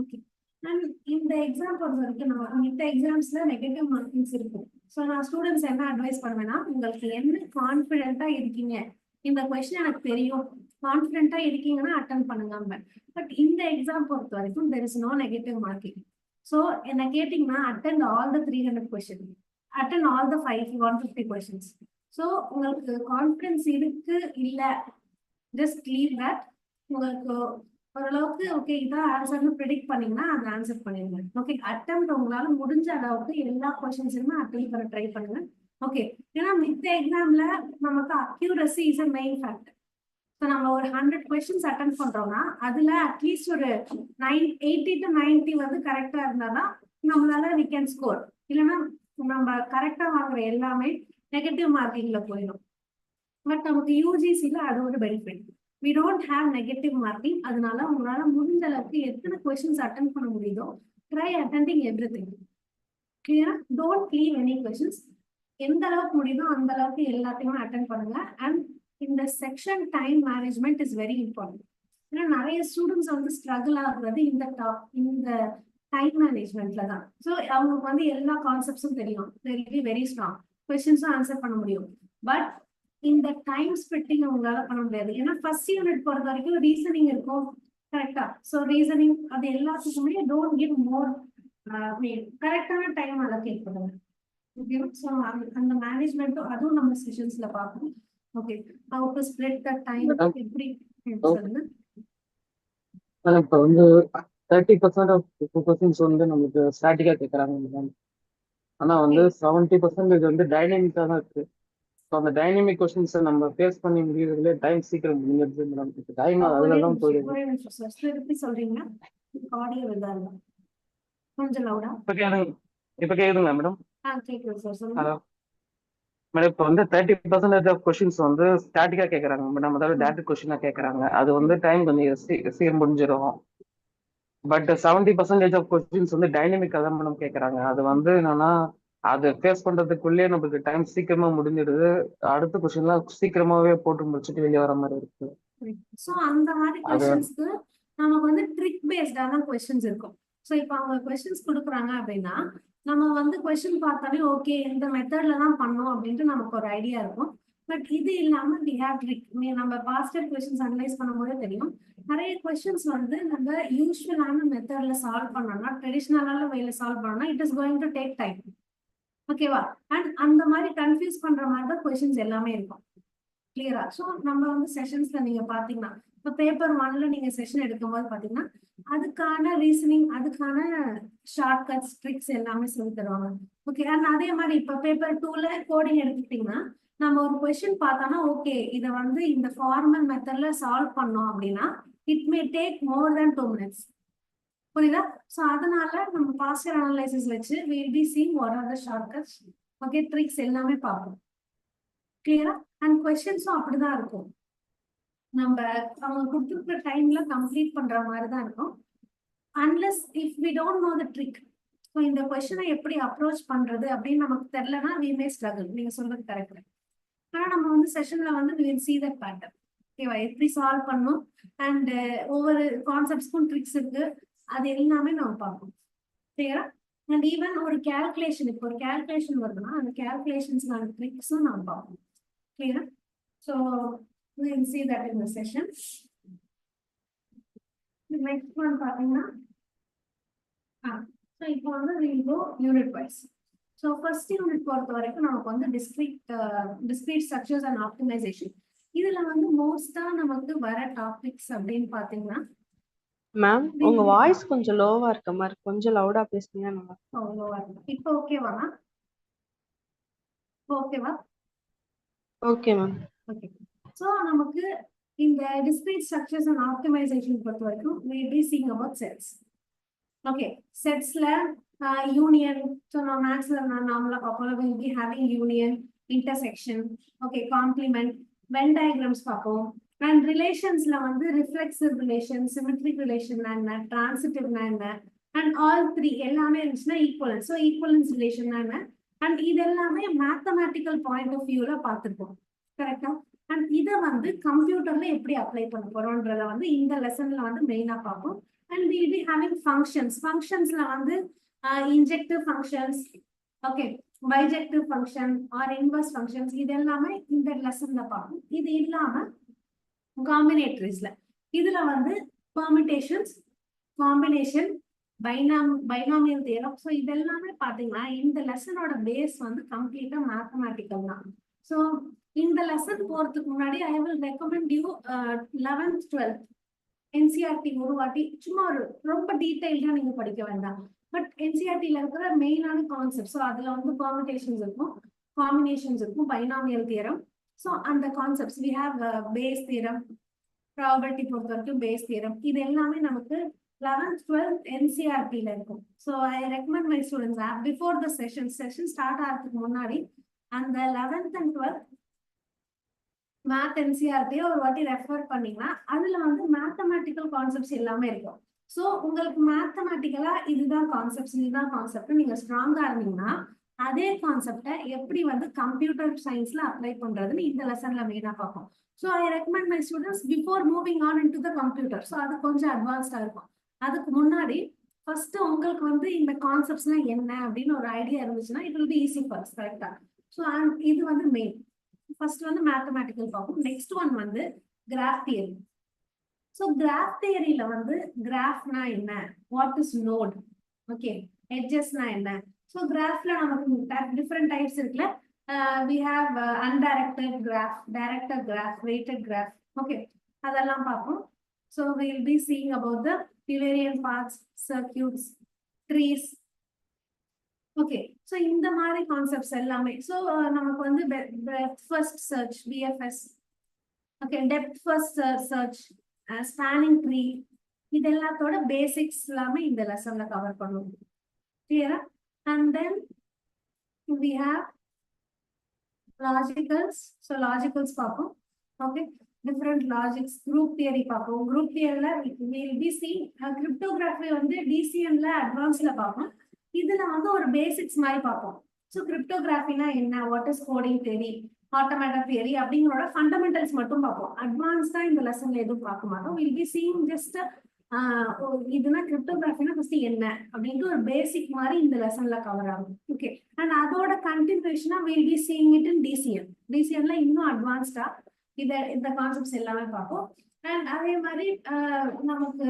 Okay, and in the exam பொறுத்தவரைக்கும் நம்ம இந்த எக்ஸாம்ஸ்ல negative markings இருக்கும். So நான் students என்ன advice பண்ணுவேன்னா, உங்களுக்கு என்ன கான்ஃபிடென்ட்டா இருக்கீங்க, இந்த கொஸ்டின் எனக்கு தெரியும், கான்ஃபிடென்ட்டா இருக்கீங்கன்னா அட்டன் பண்ணுங்க. பட் இந்த எக்ஸாம் பொறுத்த வரைக்கும் there is no negative marking. So என்ன கேட்டீங்கன்னா attend all the 300 questions, attend all the 150 questions. So உங்களுக்கு கான்ஃபிடன்ஸ் இருக்கு இல்ல, just leave that. உங்களுக்கு ஓரளவுக்கு ஓகே இதான் ஆன்சர்னு ப்ரெடிக்ட் பண்ணீங்கன்னா அதை ஆன்சர் பண்ணிடுங்க. ஓகே, அட்டெம்ப்ட் உங்களால முடிஞ்ச அளவுக்கு எல்லா கொஸ்டின்ஸுமே அட்டெம்ப்ட் பண்ண ட்ரை பண்ணுங்க. ஓகே, ஏன்னா மித்த எக்ஸாம்ல நமக்கு accuracy is a main factor. So நம்ம ஒரு 100 கொஸ்டின்ஸ் அட்டன் பண்றோம்னா அதுல அட்லீஸ்ட் ஒரு 80 to 90 வந்து கரெக்டா இருந்தாதான் நம்மளால we can score. இல்லைன்னா நம்ம கரெக்டா வாங்குற எல்லாமே நெகட்டிவ் மார்க்கிங்ல போயிடும். பட் நமக்கு யூஜிசில அது ஒரு benefit, we don't have negative marking. அதனால உங்களால முடிஞ்ச அளவுக்கு எத்தனை கொஸ்டின்ஸ் அட்டன் பண்ண முடியுதோ ட்ரை அட்டெண்டிங் எவ்ரிதிங். கிளியரா? Don't leave any questions. எந்த அளவுக்கு முடியுதோ அந்த அளவுக்கு எல்லாத்தையுமே அட்டன் பண்ணுங்க. அண்ட் இந்த section time management is very important. ஏன்னா நிறைய ஸ்டூடெண்ட்ஸ் வந்து ஸ்ட்ரகிள் ஆகுறது இந்த டைம் மேனேஜ்மெண்ட்ல தான். ஸோ அவங்களுக்கு வந்து எல்லா கான்செப்ட்ஸும் தெரியும், வெரி ஸ்ட்ராங், கொஸ்டின்ஸும் ஆன்சர் பண்ண முடியும். பட் இந்த டைம் ஸ்பிட்டிங் அவங்களால பண்ண முடியாது. ஏன்னா ஃபர்ஸ்ட் யூனிட் பொறுத்த வரைக்கும் ரீசனிங் இருக்கும், கரெக்டா? ஸோ ரீசனிங் அது எல்லாத்துக்குமே டோன்ட் கிவ் மோர் கரெக்டான டைம் அலோகேட் பண்ணுங்க. ஓகே, ஸோ அந்த மேனேஜ்மெண்ட்டும் அதுவும் நம்ம செஷன்ஸ்ல பார்ப்போம். Okay, how to split the time எப்படி சொல்லுங்க. இப்போ வந்து 30% ஆஃப் கொஸ்டின்ஸ் வந்து நமக்கு ஸ்டாட்டிக்கா கேட்கறாங்க மேடம். ஆனா வந்து 70% வந்து டைனமிக்கா தான் இருக்கு. ஸோ அந்த டைனமிக் கொஸ்டின்ஸை நம்ம ஃபேஸ் பண்ணி முடியறதுல டைம் சீக்கிரம் முடிஞ்சிருது மேடம். டைம் ஒரே அதுல தான் நிமிஷம் போயிடுது. ஒரே நிமிஷம் சார், திருப்பி சொல்றீங்களா? ஆடியோ இதா இல்லை, கொஞ்சம் லவுடா. இப்போ கேக்குதுங்களா மேடம்? கேட்குது சார், சொல்லுங்க. ஹலோ மேடம், இப்போ வந்து 30% ஆஃப் கொஸ்டின்ஸ் வந்து ஸ்டாட்டிக்கா கேட்கறாங்க மேடம். அதாவது டேரக்ட் கொஸ்டினா கேட்கறாங்க. அது வந்து டைம் கொஞ்சம் சீக்கிரம் முடிஞ்சிடும். பட் 70% ஆஃப் கொஸ்டின்ஸ் வந்து டைனமிக்கா தான் மேடம் கேட்கறாங்க. அது வந்து என்னன்னா, அது ஃபேஸ் பண்றதுக்குள்ளேயே நமக்கு டைம் சீக்கிரமா முடிஞ்சிடுது. அடுத்த கொஸ்டின்லாம் சீக்கிரமாவே போட்டு முடிச்சுட்டு வெளியே வர மாதிரி இருக்கு. ஸோ அந்த மாதிரி அது கொஸ்டின்ஸ்க்கு நமக்கு வந்து ட்ரிக் பேஸ்டான கொஸ்டின்ஸ் இருக்கும். ஸோ இப்போ அவங்க கொஸ்டின்ஸ் கொடுக்குறாங்க அப்படின்னா நம்ம வந்து கொஸ்டின் பார்த்தாலே ஓகே இந்த மெத்தட்ல தான் பண்ணோம் அப்படின்ட்டு நமக்கு ஒரு ஐடியா இருக்கும். பட் இது இல்லாம வி ஹேவ் ட்ரிக். நம்ம பாஸ்டர் கொஸ்டின்ஸ் அனலைஸ் பண்ணும்போதே தெரியும், நிறைய கொஸ்டின்ஸ் வந்து நம்ம யூஸ்வலான மெத்தட்ல சால்வ் பண்ணோம்னா, ட்ரெடிஷ்னலான வேல சால்வ் பண்ணோம்னா it is going to take time. ஓகேவா? அண்ட் அந்த மாதிரி கன்ஃபியூஸ் பண்ற மாதிரி தான் கொஸ்டின்ஸ் எல்லாமே இருக்கும். கிளியரா? ஸோ நம்ம வந்து செஷன்ஸ்ல நீங்க பாத்தீங்கன்னா, இப்போ பேப்பர் 1ல நீங்க செஷன் எடுக்கும்போது பாத்தீங்கன்னா அதுக்கான ரீசனிங், அதுக்கான ஷார்ட் கட்ஸ், ட்ரிக்ஸ் எல்லாமே சொல்லி தருவாங்க. ஓகே, அண்ட் அதே மாதிரி இப்போ பேப்பர் 2ல கோடிங் எடுத்துக்கிட்டீங்கன்னா நம்ம ஒரு கொஸ்டின் பார்த்தோம்னா ஓகே இதை வந்து இந்த ஃபார்மல் மெத்தட்ல சால்வ் பண்ணோம் அப்படின்னா it may take more than 2 minutes. புரியுதா? ஸோ அதனால நம்ம பாஸ்டர் அனலைசிஸ் வச்சு will be seeing what are the short cuts, okay, tricks எல்லாமே பார்ப்போம். கிளியரா? அண்ட் கொஸ்டின்ஸும் அப்படிதான் இருக்கும். நம்ம அவங்க கொடுத்துருக்கிற டைம்ல கம்ப்ளீட் பண்ற மாதிரி தான் இருக்கும். Unless if we don't know the trick, so இந்த கொஸ்டினை எப்படி அப்ரோச் பண்றது அப்படின்னு நமக்கு தெரியலன்னா வி மே ஸ்ட்ரகிள். நீங்க சொல்றது கரெக்ட். ஆனா நம்ம வந்து செஷன்ல வந்து we will see that pattern. ஓகேவா? எப்படி சால்வ் பண்ணும் அண்ட் ஒவ்வொரு கான்செப்ட்ஸ்க்கும் ட்ரிக்ஸ் இருக்கு, அது எல்லாமே நம்ம பார்ப்போம். சரியா? அண்ட் ஈவன் ஒரு கேல்குலேஷன், இப்போ ஒரு கேல்குலேஷன் வருதுன்னா அந்த கேல்குலேஷன்ஸ்க்கான ட்ரிக்ஸும் நம்ம பார்ப்போம். கிளியரா? So we will see that in the session. Next one பார்த்தீங்கன்னா ஸோ இப்போ வந்து we will go unit wise. So first unit பொறுத்த வரைக்கும் நமக்கு வந்து டிஸ்கிரீட் ஸ்ட்ரக்சர்ஸ் அண்ட் ஆப்டிமைசேஷன். இதுல வந்து மோஸ்டா நமக்கு வர டாபிக்ஸ் அப்படின்னு பாத்தீங்கன்னா, மேம் உங்க வாய்ஸ் கொஞ்சம் லோவா இருக்க மாதிரி, கொஞ்சம் லவுடா பேசுனீங்கன்னா நல்லா இருக்கும். இப்போ ஓகேவா? ஓகேவா? Okay ma'am. ஓகே, ஸோ நமக்கு இந்த டிஸ்கிரீட் ஸ்ட்ரக்சர்ஸ் அண்ட் ஆப்டிமைசேஷன் பொறுத்த வரைக்கும் we will be seeing about sets. Okay, செட்ஸ்ல யூனியன், ஸோ நம்ம மேக்ஸ்ல நார்மலா பார்ப்போம், we'll be having union, intersection, okay, complement, Venn diagrams பார்ப்போம். அண்ட் ரிலேஷன்ஸ்ல வந்து ரிஃப்ளெக்சிவ் ரிலேஷன், சிமெட்ரிக் ரிலேஷன் என்ன, டிரான்சிட்டிவ்னா என்ன, அண்ட் ஆல் த்ரீ எல்லாமே இருந்துச்சுன்னா ஈக்குவலன்ஸ். ஸோ ஈக்குவலன்ஸ் ரிலேஷன் என்ன, அண்ட் இது எல்லாமே மேத்தமேட்டிக்கல் பாயிண்ட் ஆஃப் வியூல பார்த்துருப்போம். கரெக்டா? அண்ட் இதை வந்து கம்ப்யூட்டர்ல எப்படி அப்ளை பண்ண போறோம்ன்றத வந்து இந்த லெசன்ல வந்து மெயினா பார்ப்போம். And we'll be having functions. Functionsல வந்து injective functions, okay, bijective function or inverse functions, இது எல்லாமே இந்த லெசன்ல பார்ப்போம். இது இல்லாம காம்பினேட்டரிஸ்ல இதுல வந்து permutations, combination, binomial theorem. So இதெல்லாமே பாத்தீங்கன்னா இந்த லெசனோட பேஸ் வந்து கம்ப்ளீட்டா மேத்தமேட்டிக்கல் தான். ஸோ இந்த லெசன் போறதுக்கு முன்னாடி I will recommend you 11th 12th NCERT ஒரு வாட்டி சும்மா ஒரு ரொம்ப டீடைல்டா நீங்க படிக்க வேண்டாம். பட் என்சிஆர்டில இருக்கிற மெயினான கான்செப்ட், ஸோ அதுல வந்து பெர்முடேஷன்ஸ் இருக்கும், காம்பினேஷன்ஸ் இருக்கும், பைனாமியல் தியரம். ஸோ அந்த concepts we have Bayes theorem, probability பொறுத்த வரைக்கும் பேஸ் தியரம், இது எல்லாமே நமக்கு 11th 12th என்சிஆர்டில இருக்கும். So I recommend my students before the session start ஆகிறதுக்கு முன்னாடி அந்த 11th and 12th மேத் என்சிஆர்டியை ஒரு வாட்டி ரெஃபர் பண்ணீங்கன்னா அதுல வந்து மேத்தமேட்டிக்கல் கான்செப்ட்ஸ் எல்லாமே இருக்கும். ஸோ உங்களுக்கு மேத்தமேட்டிக்கலா இதுதான் கான்செப்ட் நீங்க ஸ்ட்ராங்கா இருந்தீங்கன்னா அதே கான்செப்டை எப்படி வந்து கம்ப்யூட்டர் சயின்ஸ்ல அப்ளை பண்றதுன்னு இந்த லெசன்ல மெயினா பார்ப்போம். So I recommend my students before moving on in to the computer, so அது கொஞ்சம் அட்வான்ஸ்டா இருக்கும். அதுக்கு முன்னாடி ஃபர்ஸ்ட் உங்களுக்கு வந்து இந்த கான்செப்ட்ஸ்லாம் என்ன அப்படின்னு ஒரு ஐடியா இருந்துச்சுன்னா it will be easy first. கரெக்டா? ஸோ இது வந்து மெயின். ஃபர்ஸ்ட் வந்து மேத்தமேட்டிக்கல் பார்ப்போம். நெக்ஸ்ட் ஒன் வந்து கிராஃப் தியரி. ஸோ கிராஃப் தியரியில வந்து கிராஃப்னா என்ன, வாட் இஸ் நோட், ஓகே, எட்ஜஸ்னா என்ன. ஸோ கிராஃப்ல நமக்கு டிஃப்ரெண்ட் டைப்ஸ் இருக்குல்ல. We have undirected graph, directed graph, weighted graph, okay, அதெல்லாம் பார்ப்போம். So will be seeing about the Eulerian paths, circuits, trees, okay. So இந்த மாதிரி கான்செப்ட்ஸ் எல்லாமே. ஸோ நமக்கு வந்து breadth first search, BFS, okay, depth first search, spanning tree, இது எல்லாத்தோட basics எல்லாமே இந்த லெசன்ல கவர் பண்ணுவோம். கிளியரா? And then we have logicals. So logicals பார்ப்போம். Okay, different logics, group theory பார்ப்போம். குரூப் தியரியில வில் பி சி கிரிப்டோகிராஃபி வந்து டிசிஎன்ல அட்வான்ஸ்ல பார்ப்போம். இதுல வந்து ஒரு பேசிக்ஸ் மாதிரி பார்ப்போம். ஸோ கிரிப்டோகிராஃபினா என்ன, what is coding theory, automatic theory அப்படிங்கிறோட ஃபண்டமெண்டல்ஸ் மட்டும் பார்ப்போம். அட்வான்ஸ்டா இந்த லெசன்ல எதுவும் பார்க்க மாட்டோம். வில் பி சீயிங் ஜஸ்ட் இதுனா கிரிப்டோகிராஃபினா ஃபர்ஸ்ட் என்ன அப்படின்ட்டு ஒரு பேசிக் மாதிரி இந்த லெசன்ல கவர் ஆகும். ஓகே, அண்ட் அதோட கண்டினியூஷனா will be seeing it in DCN. டிசிஎன்ல இன்னும் அட்வான்ஸ்டா இந்த கான்செப்ட்ஸ் எல்லாமே பார்ப்போம். அண்ட் அதே மாதிரி நமக்கு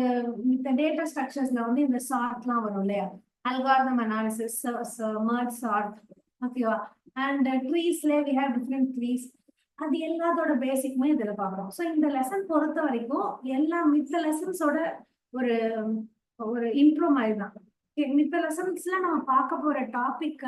இந்த டேட்டா ஸ்ட்ரக்சர்ஸ்ல வந்து இந்த சார்ட்லாம் வரும் இல்லையா, அல்காரிதம் அனாலிசிஸ், மர்ஜ் சார்ட், ஓகேவா. அண்ட் ட்ரீஸ்ல வி ஹேவ் டிஃப்ரெண்ட் ட்ரீஸ். அது எல்லாத்தோட பேசிக்குமே இதுல பாக்குறோம். ஸோ இந்த லெசன் பொறுத்த வரைக்கும் எல்லா மித்த லெசன்ஸோட ஒரு ஒரு இன்ட்ரோ மாதிரி தான். மித்த லெசன்ஸ்ல நம்ம பார்க்க போற டாபிக்க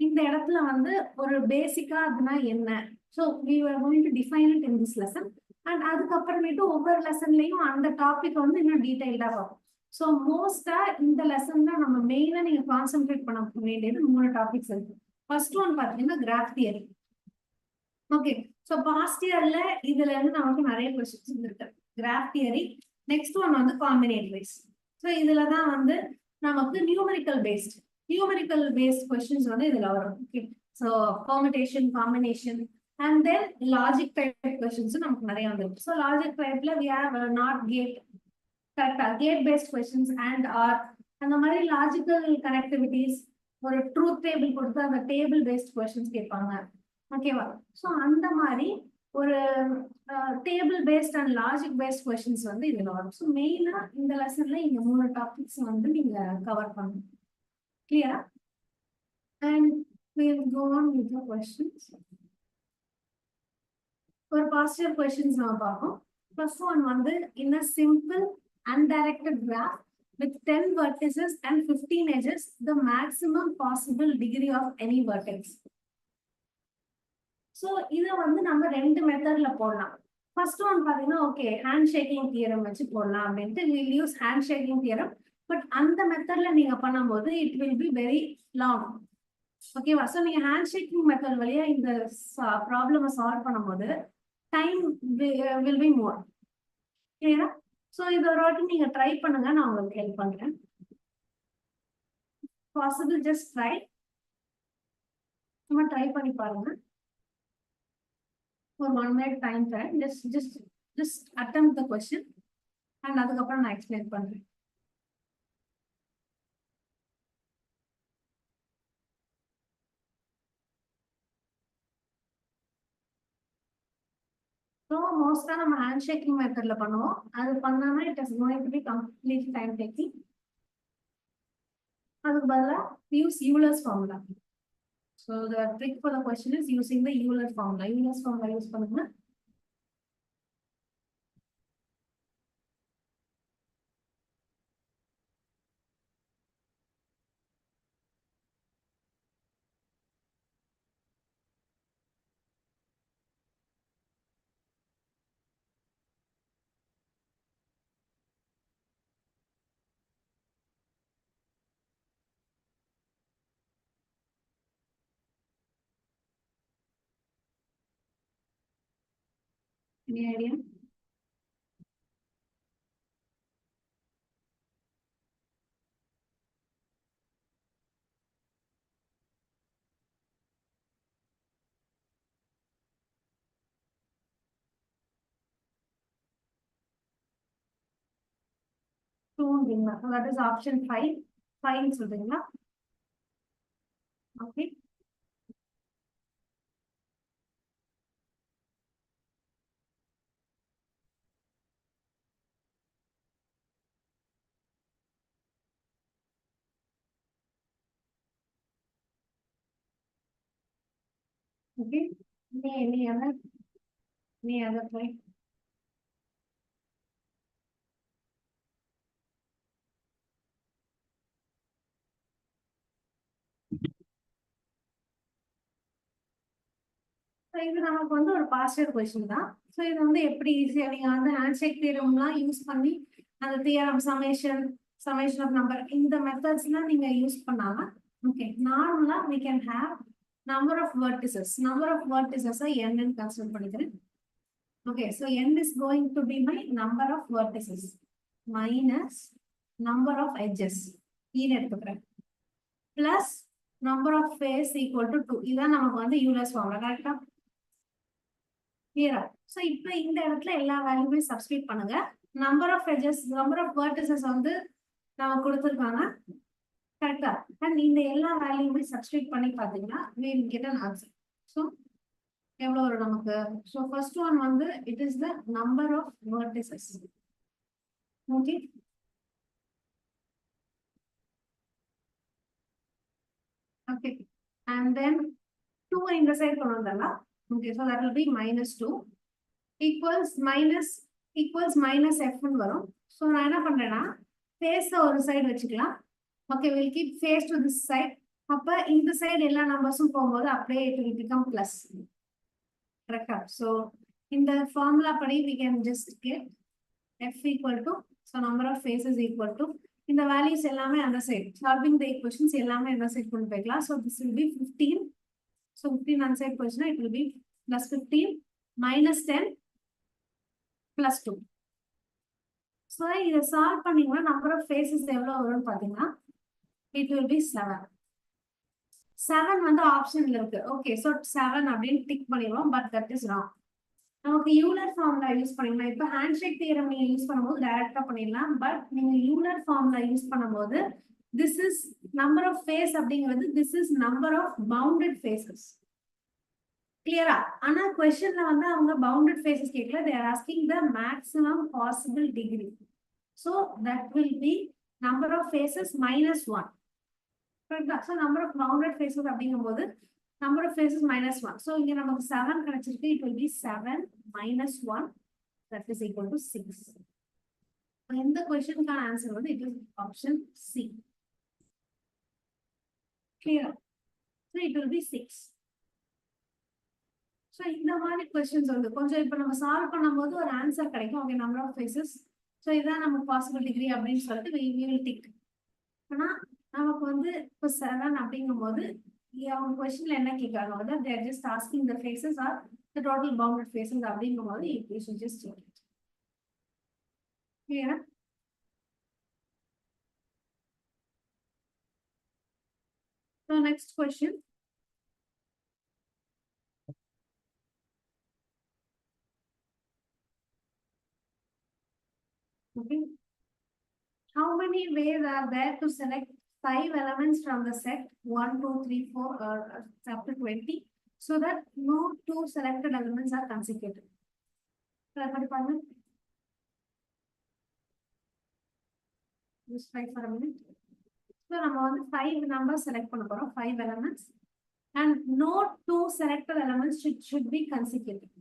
இந்த இடத்துல வந்து ஒரு பேசிக்கா அதுனா என்ன, so we are going to define it in this lesson. And அதுக்கப்புறமேட்டு ஒவ்வொரு லெசன்லயும் அந்த டாபிக் வந்து இன்னும் டீடைல்டா பார்ப்போம். ஸோ மோஸ்டா இந்த லெசன்ல நம்ம மெயினா நீங்க கான்சென்ட்ரேட் பண்ண வேண்டியது 3 டாபிக்ஸ் இருக்கு. ஃபர்ஸ்ட் ஒன் பாத்தீங்கன்னா graph theory. Okay, so past இயர்ல இதுல இருந்து நமக்கு நிறைய கொஸ்டின்ஸ் இருக்கு. Graph theory. நெக்ஸ்ட் ஒன் வந்து காம்பினேட்டரிக்ஸ். ஸோ இதுல தான் வந்து நமக்கு நியூமரிக்கல் பேஸ்ட் கொஸ்டின்ஸ் வந்து இதுல வரும். Okay, so permutation, combination, and then logic type questions நமக்கு நிறைய வந்துருக்கு. ஸோ லாஜிக் டைப்ல வி ஹேவ் நாட் கேட், கரெக்டா, gate based questions and or, அந்த மாதிரி லாஜிக்கல் கனெக்டிவிட்டிஸ், ஒரு ட்ரூத் டேபிள் கொடுத்து அந்த டேபிள் பேஸ்ட் கொஸ்டின்ஸ் கேட்பாங்க. ஓகேவா. ஸோ அந்த மாதிரி ஒரு table based and logic based questions வந்து இதுல வரும். ஸோ மெயினா இந்த லெசன்ல இந்த 3 டாபிக்ஸ் வந்து நீங்க கவர் பண்ணணும். கிளியரா? And we'll go on with the questions. ஒரு பாசிட்டிவ் கொஸ்டின்ஸ் நம்ம பார்ப்போம். ஃபர்ஸ்ட் ஒன் வந்து in a simple undirected graph with 10 vertices and 15 edges, the maximum possible degree of any vertex. So இதை வந்து நம்ம 2 மெத்தட்ல போடலாம். ஃபர்ஸ்ட் ஒன் பாத்தீங்கன்னா ஓகே, ஹேண்ட் ஷேக்கிங் தியரம் வச்சு போடலாம் அப்படின்ட்டு will use hand shaking theorem. But அந்த மெத்தட்ல நீங்க பண்ணும்போது it will be very long. ஓகேவா. ஸோ நீங்க ஹேண்ட் ஷேக்கிங் மெத்தட் வழியா இந்த ப்ராப்ளமை சால்வ் பண்ணும்போது டைம் வில் பி மோர். கிளியரா? ஸோ இது ஒரு வாட்டி நீங்க ட்ரை பண்ணுங்க, நான் உங்களுக்கு ஹெல்ப் பண்றேன். பாசிபிள், ஜஸ்ட் ட்ரை, சும்மா ட்ரை பண்ணி பாருங்க. For 1 minute time frame, just attempt the question and அதுக்கப்புறம் நான் explain பண்றேன். So மோஸ்டா நம்ம ஹேண்ட் ஷேக்கிங் மெத்தட்ல பண்ணுவோம். அது பண்ணாம it is going to be complete time taking. அதுக்கு பதிலா use Euler's formula. So the trick for the question is using the Euler formula. Euler's formula use பண்ணுங்க. Any idea? சொல்றீங்களா? That is option 5. 5 சொல்றீங்களா? Okay. Okay. Any other point? So இது நமக்கு வந்து ஒரு pastor question தான். ஸோ இது வந்து எப்படி ஈஸியாக நீங்கள் வந்து ஹேண்ட்ஷேக் தியரம்லாம் யூஸ் பண்ணி அந்த தியரம் சமேஷன் ஆஃப் நம்பர் இந்த மெத்தட்ஸ்லாம் நீங்கள் யூஸ் பண்ணாம ஓகே நார்மலாக we can have number of vertices n ன்னு கன்சிடர் பண்ணிக்கிறேன். Okay, so n is going to be my number of vertices minus number of edges எடுத்துக்கிறேன் plus number of face equal to 2. இதான் நமக்கு வந்து Euler's formula கரெக்டா? கிளியரா? So இப்போ இந்த இடத்துல எல்லா வேல்யூமே சப்ஸ்டிட்யூட் பண்ணுங்க. Number of edges number of vertices வந்து நமக்கு கொடுத்திருக்காங்க கரெக்டா? அண்ட் இந்த எல்லா வேல்யூமே சப்ஸ்டிட்யூட் பண்ணி பாத்தீங்கன்னா we will get an answer. So எவ்வளவு வரும் நமக்கு? சோ ஃபர்ஸ்ட் ஒன் வந்து it is the number of vertices. Okay. Okay. And then 2 இந்த சைடு கொண்டு வந்துடலாம். Okay, so that will be minus 2 equals minus f ன்னு வரும். So நான் என்ன பண்றேன்னா face ஒரு சைடு வச்சுக்கலாம். Okay, we'll keep face to this side. அப்ப இந்த சைடு எல்லா நம்பர்ஸும் போகும்போது அப்படியே it will become plus. Correct? So இந்த ஃபார்முலா படி we can just get f equal to so number of faces equal to இந்த values எல்லாமே அந்த சைடு solving the equations எல்லாமே அந்த சைடு கொண்டு போய்க்கலாம். So this will be 15. So 15 on side question, it will be plus 15 minus 10 plus 2. So இதை solve பண்ணீங்கன்னா number of faces எவ்வளவு வரும்னு பாத்தீங்கன்னா it will be 7. 7 வந்து ஆப்ஷன்ல இருக்கு. ஓகே, so 7 அப்படின்னு டிக் பண்ணிடுவோம். But that is wrong. நமக்கு யூலர் ஃபார்முலா யூஸ் பண்ணிக்கலாம். இப்போ ஹேண்ட்ஷேக் தியரம் நீங்க யூஸ் பண்ணும்போது டைரக்டா பண்ணிடலாம். பட் நீங்க யூலர் ஃபார்முலா யூஸ் பண்ணும்போது this is number of face அப்படிங்கிறது this is number of bounded faces. கிளியரா? ஆனா क्वेश्चनல வந்து அவங்க பவுண்டட் ஃபேசஸ் கேட்கல. they are asking the maximum possible degree. So that will be number of faces minus 1. Correct? So number of bounded faces அப்படிங்கும்போது number of faces minus 1. So இங்க நமக்கு 7 கிடைச்சிருக்கு. It will be 7 minus 1 that is equal to 6. இந்த क्वेश्चनக்கான answer வந்து it is option C. Clear? So it will be 6. So இந்த மாதிரி questions வந்து கொஞ்சம் இப்போ நம்ம சால்வ் பண்ணும்போது ஒரு ஆன்சர் கிடைக்கும். Okay, number of faces. So இதான் நமக்கு பாசிபிள் டிகிரி அப்படின்னு சொல்லிட்டு we will tick. ஆனா நமக்கு வந்து இப்போ 7 அப்படிங்கும்போது அவங்க क्वेश्चनல என்ன கேட்கறாங்க வந்து they are just asking the faces or the total bounded faces அப்படிங்கும்போது you should just check it. Clear? So next question. Okay. How many ways are there to select 5 elements from the set 1, 2, 3, 4 or up to 20 so that no 2 selected elements are consecutive? Just try for a minute. So நம்ம வந்து 5 numbers select பண்ண போறோம், 5 elements and no 2 selected elements should be consecutive.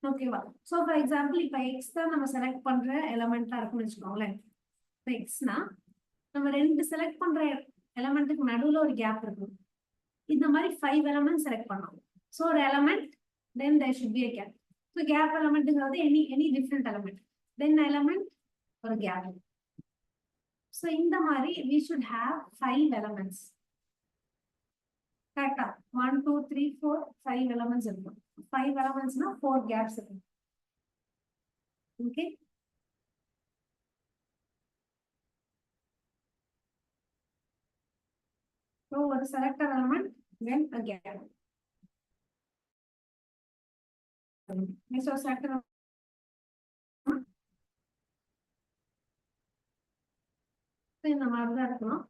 ஓகேவா? So for example இப்போ x தான் நம்ம select பண்ற எலிமெண்டா இருக்குன்னு வெச்சுக்கோங்களேன். இப்போ x னா நம்ம ரெண்டு செலக்ட் பண்ற எலிமெண்ட்டுக்கு நடுவுல ஒரு கேப் இருக்கும். இந்த மாதிரி 5 எலிமெண்ட் செலக்ட் பண்ணோம். So ஒரு element then there should be a gap. So gap எலிமெண்ட்ங்கிறது any different element. Then element ஒரு gap. So இந்த மாதிரி we should have 5 elements. கரெக்ட்டா? 1 2 3 4 5 elements இருக்கும். 5 elements னா 4 gaps இருக்கும். Okay? So ஒரு selected element then a gap. Next ஒரு selected இந்த மாதிரி தான் இருக்கணும்.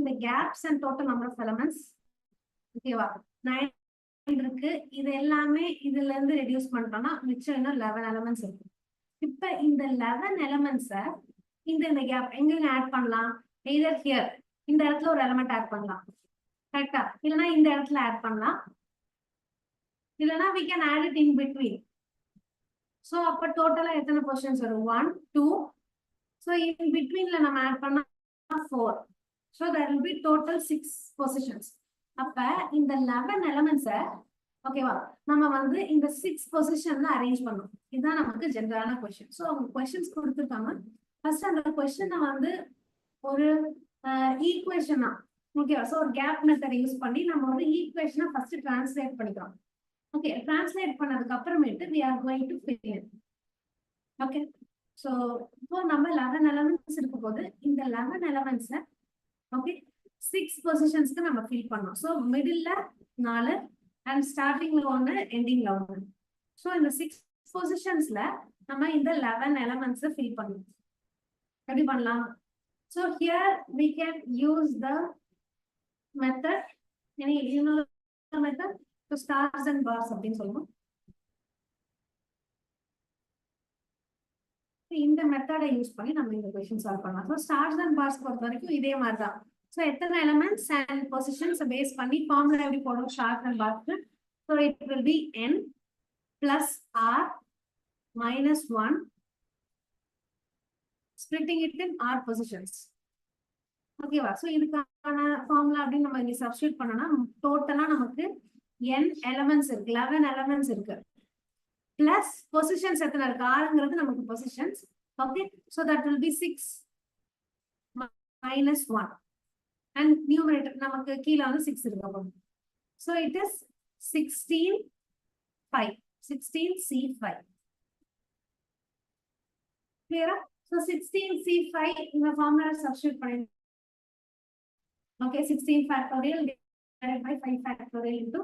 இந்த gaps and total number of elements ஓகேவா 9 இருக்கு. இது எல்லாமே இதுல இருந்து ரெடியூஸ் பண்ணிட்டோம்னா மிச்சம் இன்னும் 11 elements இருக்கு. இப்ப இந்த 11 elements இந்த கேப் எங்க ஆட் பண்ணலாம்? எய்தர் ஹியர் இந்த இடத்துல ஒரு எலிமெண்ட் ஆட் பண்ணலாம், கரெக்டா? இல்லனா இந்த இடத்துல ஆட் பண்ணலாம், இல்லனா we can add it in between. So அப்ப டோட்டலா எத்தனை பொசிஷன்ஸ் வரும்? 1 2. சோ in betweenல நம்ம ஆட் பண்ணா 4. So there will be total 6 positions. அப்ப இந்த 11 elements ஓகேவா நம்ம வந்து இந்த 6 பொசிஷன்ல அரேஞ்ச் பண்ணோம். இதுதான் நமக்கு ஜெனரலான क्वेश्चन. சோ அவங்க क्वेश्चंस கொடுத்திருக்காங்க. ஃபர்ஸ்ட் அந்த क्वेश्चனை வந்து ஒரு ஈக்குவேஷனா ஓகேவா சோ ஒரு கேப் மெத்தட் யூஸ் பண்ணி நம்ம வந்து ஈக்குவேஷனை ஃபர்ஸ்ட் டிரான்ஸ்லேட் பண்ணிக்கிறோம். ஓகே, டிரான்ஸ்லேட் பண்ணதுக்கு அப்புறமேட்டு we are going to fill in. Okay, so இப்போ நம்ம 11 elements இருக்க போது இந்த 11 elements ஓகே 6 பொசிஷன்ஸ்க்கு நம்ம ஃபில் பண்ணோம். சோ மிடில்ல 4 and ஸ்டார்டிங்ல 1 எண்டிங்ல 1. சோ இந்த 6 பொசிஷன்ஸ்ல நம்ம இந்த 11 elements ஃபில் பண்ணனும். எப்படி பண்ணலாம்? So here we can use the method, any method to stars and bars அப்படின்னு சொல்லுவோம். இந்த மெத்தடை யூஸ் பண்ணி நம்ம இந்த क्वेश्चन சால்வ் பண்ணலாம். So stars and bars பொறுத்த வரைக்கும் இதே மாதிரி தான். So எத்தனை elements and positions பேஸ் பண்ணி ஃபார்முலா எப்படி போடுறோம் stars and bars? So it will be n plus r minus 1 splitting it in r positions. ஓகேவா சோ இதுக்கான ஃபார்முலா அப்படி நம்ம இங்க சப்ஸ்டிட்யூட் பண்ணனா டோட்டலா நமக்கு n elements இருக்கு, 11 elements இருக்கு. பிளஸ் பொசிஷன்ஸ் எத்தனை இருக்கு? ஆறுங்கிறது நமக்கு positions. Okay, so that will be 6 minus 1 and numerator நமக்கு கீழ வந்து 6 இருக்கு. அப்போ so it is 16 5 16c5. clear? So 16c5 இந்த ஃபார்முலா சப்ஸ்டிட்யூட் பண்ணி okay 16 factorial divided by 5 factorial into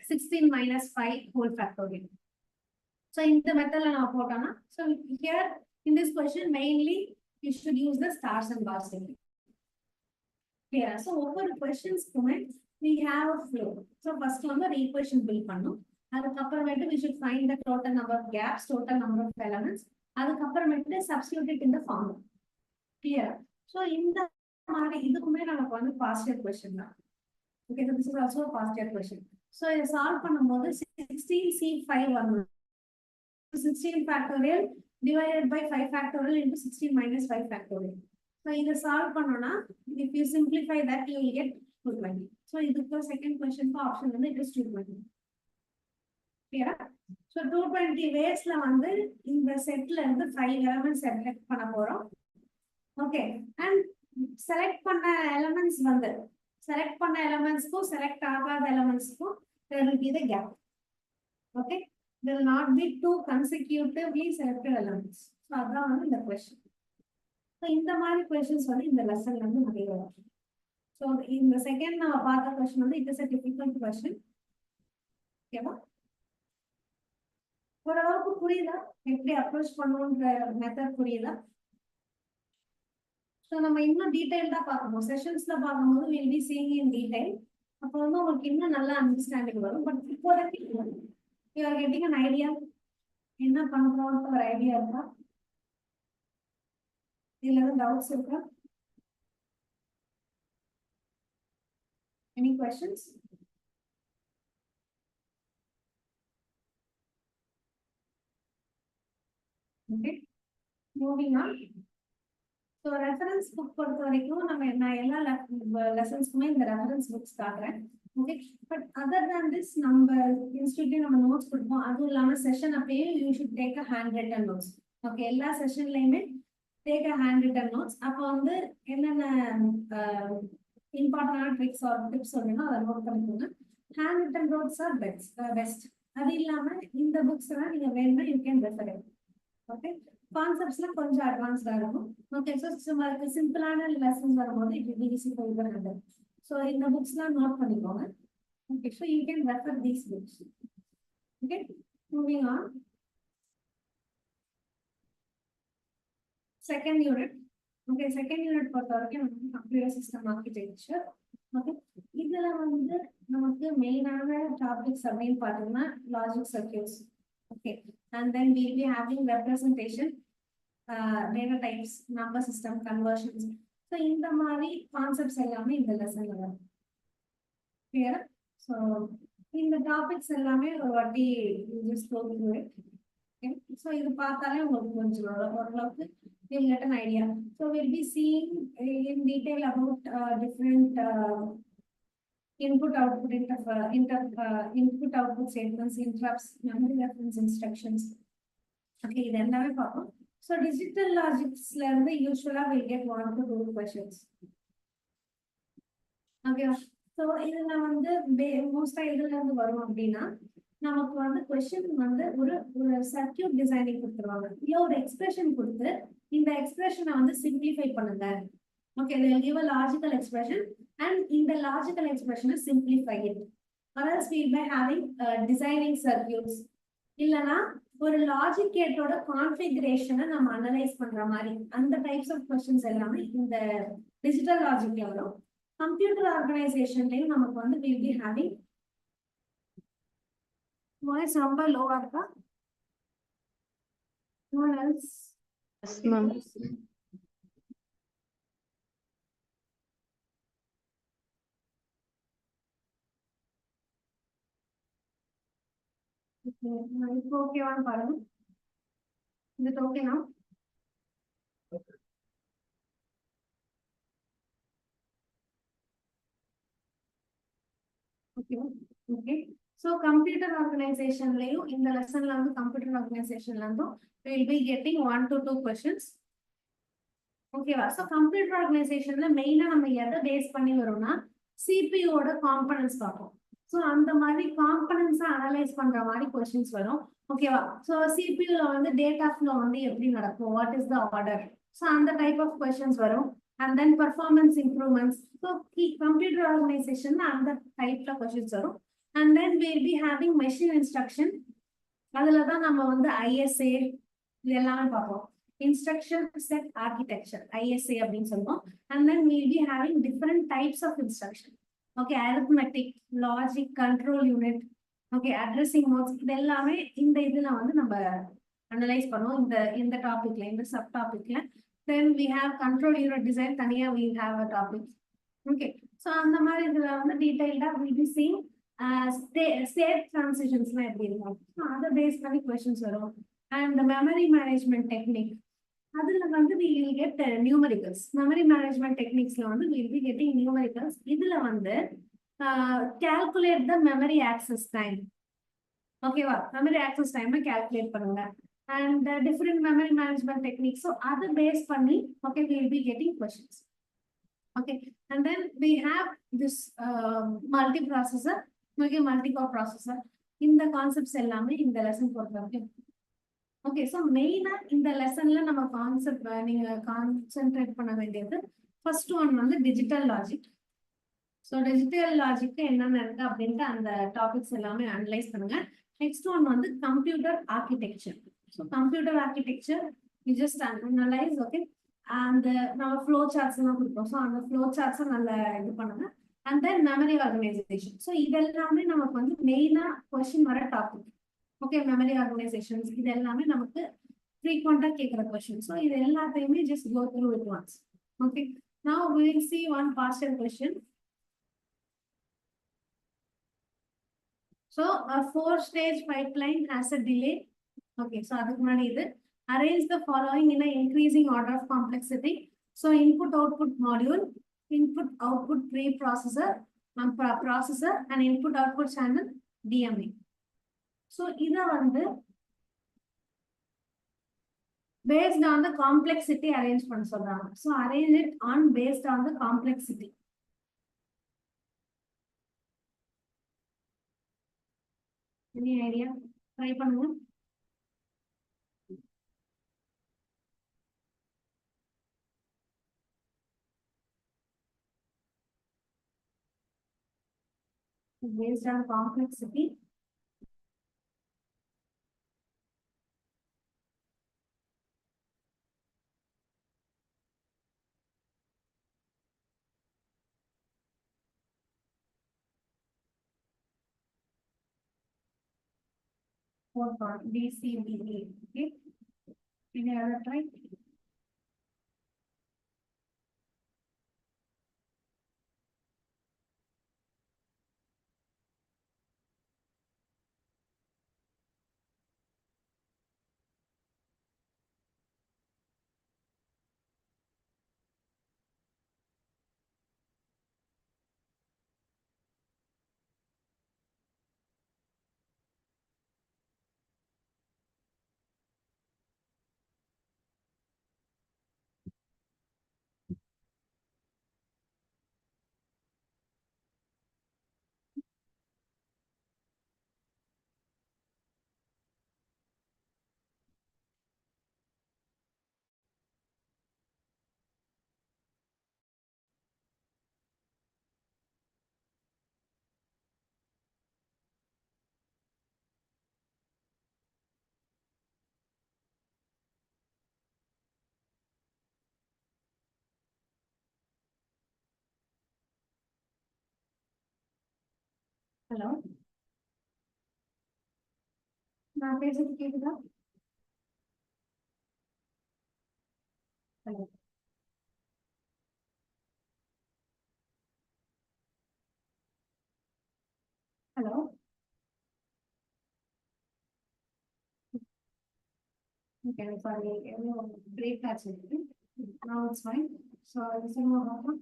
16 minus 5 whole factorial. So in the method na potana, so here in this question mainly you should use the stars and bars technique. Clear? So over questions comment we have a flow. So first one the equation build பண்ணனும். அதுக்கு அப்புறமேட்டு we should find the total number of gaps, total number of elements. அதுக்கு அப்புறமேட்டு substitute it in the formula. Clear? So இந்த மாதிரி இதுக்குமே நமக்கு வந்து past year question தான். Okay, so this is also a past year question. So இத solve பண்ணும்போது 16c5 வரணும். 16 factorial divided by 5 factorial into 16 minus 5 factorial. So இத சால்வ் பண்ணோம்னா if you simplify that you will get 220. So இதுக்கு second question for option வந்து it is 220. clear? So 220 waysல வந்து இந்த செட்ல இருந்து 5 elements select பண்ண போறோம். Okay, and select பண்ண elements வந்து select பண்ண elementsக்கும் select ஆகாத elementsக்கும் there will be the gap. Okay, there will not be two consecutively selected elements. So அதான் வந்து இந்த question. So இந்த மாதிரி questions வந்து இந்த லெசன்ல இருந்து நிறைய வரும். So இந்த செகண்ட் நம்ம பார்த்த question வந்து it is a difficult question. ஓகேவா? ஓரளவுக்கு புரியுதா எப்படி அப்ரோச் பண்ணணும்ன்ற மெத்தட் புரியுதா? ஸோ நம்ம இன்னும் டீடைல்டா பார்க்கணும். செஷன்ஸ்ல பார்க்கும்போது will be seeing in detail. அப்போ வந்து உங்களுக்கு இன்னும் நல்ல அண்டர்ஸ்டாண்டிங் வரும். பட் இப்போதைக்கு you are getting an idea என்ன பண்றோம்னு ஒரு ஐடியா இருக்கா? இதுல எதுவும் டவுட்ஸ் இருக்கா? Any questions? Okay, moving on. So reference book பொறுத்த வரைக்கும் நம்ம நான் எல்லா லெசன்ஸ்க்குமே இந்த ரெஃபரன்ஸ் புக்ஸ் காட்டுறேன். Okay, but other than this நம்ம இன்ஸ்டிடியூட்ல நம்ம நோட்ஸ் கொடுப்போம். அதுவும் இல்லாம செஷன் அப்பயே you should take a hand written notes. Okay, எல்லா செஷன்லயுமே take a hand written notes. அப்போ வந்து என்னென்ன இம்பார்ட்டன்டான ட்ரிக்ஸ் ஆர் டிப்ஸ் சொல்லணும்னா அதை நோட் பண்ணிக்கோங்க. Hand written notes are best. அது இல்லாம இந்த புக்ஸ் எல்லாம் நீங்க வேணும்னா யூ கேன் ரெஃபர். ஓகே, கான்செப்ட்ஸ்லாம் கொஞ்சம் அட்வான்ஸ்டா இருக்கும். ஓகே, ஸோ சிம்பிளான லெசன்ஸ் வரும்போது it will be easy for you to handle. So இந்த புக்ஸ்லாம் நோட் பண்ணிக்கோங்க. Okay, so you can refer these books. Okay, moving on. Second unit Okay, second unit பொறுத்தவரைக்கும் computer system architecture. Okay, இதுல வந்து நமக்கு மெயினான டாபிக்ஸ் அப்படின்னு பார்த்தோம்னா logic circuits. Okay, and then we'll be having representation, data types, number system, conversions. So இந்த மாதிரி concepts எல்லாமே இந்த லெசன்ல வரும். Clear? So இந்த டாபிக்ஸ் எல்லாமே ஒரு வாட்டி just go through it. Okay, so இது பார்த்தாலே உங்களுக்கு கொஞ்சம் ஓரளவுக்கு you'll get an idea. So we'll be seeing in detail about different input output statements, interrupts, memory reference instructions. Okay, then we பார்ப்போம். So digital logics learn usually we'll get 1 to 2 questions. Okay, so இதுல வந்து மோஸ்டா இதுல இருந்து வரும் அப்படின்னா நமக்கு வந்து கொஸ்டின் வந்து ஒரு சர்க்யூட் டிசைனிங் கொடுத்துருவாங்க, இல்ல ஒரு எக்ஸ்பிரஷன் கொடுத்து இந்த எக்ஸ்பிரஷனை வந்து சிம்பிளிஃபை பண்ணுங்க. Okay, they will give a logical expression and இந்த logical expression simplify it, or else we by having designing circuits இல்லனா ஒரு லாஜிக் கேட்டோட கான்ஃபிகரேஷனை நம்ம அனலைஸ் பண்ற மாதிரி அந்த டைப்ஸ் ஆஃப் क्वेश्चंस எல்லாமே இந்த டிஜிட்டல் லாஜிக்ல வரும். கம்ப்யூட்டர் ஆர்கனைசேஷன்லயும் நமக்கு வந்து we'll be having வாய்ஸ் ரொம்ப லோவா இருக்கா? No one else? Yes, ma'am. இப்போ ஓகேவான்னு பாருங்க. இது ஓகேனா? Okay okay. So computer organization லையும் இந்த லெசன்ல வந்து கம்ப்யூட்டர் ஆர்கனைசேஷன்ல இருந்தும் we will be getting 1 to 2 questions. ஓகேவா? ஸோ கம்ப்யூட்டர் ஆர்கனைசேஷன்ல மெயினா நம்ம எதை பேஸ் பண்ணி வரோம்னா சிபியூட காம்பனன்ட்ஸ் பார்ப்போம். ஸோ அந்த மாதிரி காம்பனன்ட்ஸை அனலைஸ் பண்ற மாதிரி கொஸ்டின்ஸ் வரும். ஓகேவா? ஸோ சிபியூல வந்து டேட்டா ஃப்ளோ வந்து எப்படி நடக்கும், what is the order, so அந்த டைப் ஆஃப் கொஸ்டின்ஸ் வரும். And then performance improvements, so computer organisation அந்த டைப்ல கொஸ்டின்ஸ் வரும். And then we'll be having machine instruction. அதுல தான் நம்ம வந்து ISA இதெல்லாமே பார்ப்போம். Instruction set architecture, ISA அப்படின்னு சொல்லுவோம். And then we'll be having different types of instruction. Okay, arithmetic, logic, control unit, okay, addressing modes, இது எல்லாமே இந்த இதுல வந்து நம்ம அனலைஸ் பண்ணுவோம் இந்த டாபிக்ல, இந்த சப் டாபிக்ல. Then we have control unit design, தனியா we have a topic. Okay, so அந்த மாதிரி இதுல வந்து டீடைல்டா we'll be seeing state transitions எப்படி இருக்கும், அதை பேஸ் பண்ணி கொஸ்டின்ஸ் வரும். அண்ட் மெமரி மேனேஜ்மெண்ட் டெக்னிக், அதுல வந்து we will get numericals. Memory management டெக்னிக்ஸ்ல வந்து we will be getting numericals. இதுல வந்து calculate the memory access time. ஓகேவா? மெமரி ஆக்சஸ் டைம் கால்குலேட் பண்ணுங்க. And different memory management techniques, so அதை பேஸ் பண்ணி okay we will be getting questions. Okay, and then we have this multiprocessor, okay, multi-core processor. இந்த concepts எல்லாமே இந்த lesson பொறுத்தவரைக்கும். Okay, so மெயினா இந்த லெசன்ல நம்ம கான்செப்ட் நீங்க கான்சென்ட்ரேட் பண்ண வேண்டியது ஃபர்ஸ்ட் ஒன் வந்து digital logic. So digital logic என்னென்ன இருக்கு அப்படின்ட்டு அந்த டாபிக்ஸ் எல்லாமே அனலைஸ் பண்ணுங்க. நெக்ஸ்ட் ஒன் வந்து computer architecture. So computer architecture you just analyse. Okay, அந்த நம்ம ஃப்ளோ சார்ட்ஸ் எல்லாம் கொடுப்போம். ஸோ அந்த ஃப்ளோ சார்ட்ஸை நல்லா இது பண்ணுங்க. And then memory organisation. So இதெல்லாமே நமக்கு வந்து மெயினா கொஸ்டின் வர டாபிக். ஓகே, மெமரி ஆர்கனைசேஷன்ஸ் இது எல்லாமே நமக்கு ஃப்ரீக்வெண்டா கேட்குற கொஸ்டின். ஸோ இது எல்லாத்தையுமே just go through it once. Okay, now we will see one partial question. So a 4-stage pipeline has a delay. Okay, so அதுக்கு முன்னாடி இது arrange the following in an increasing order of complexity. So input output module, input output preprocessor, processor and input output channel DMA. So இத வந்து based on the complexity arrange பண்ண சொல்றாங்க. So arrange it on based on the complexity. Any idea? Try பண்ணுங்க. Based on complexity. Fourth one, DCBA. Okay. Any other try? Hello. நான் பேசுறது கேக்குதா? Hello. Hello. Okay, sorry. Break actually. Now it's fine. So this is more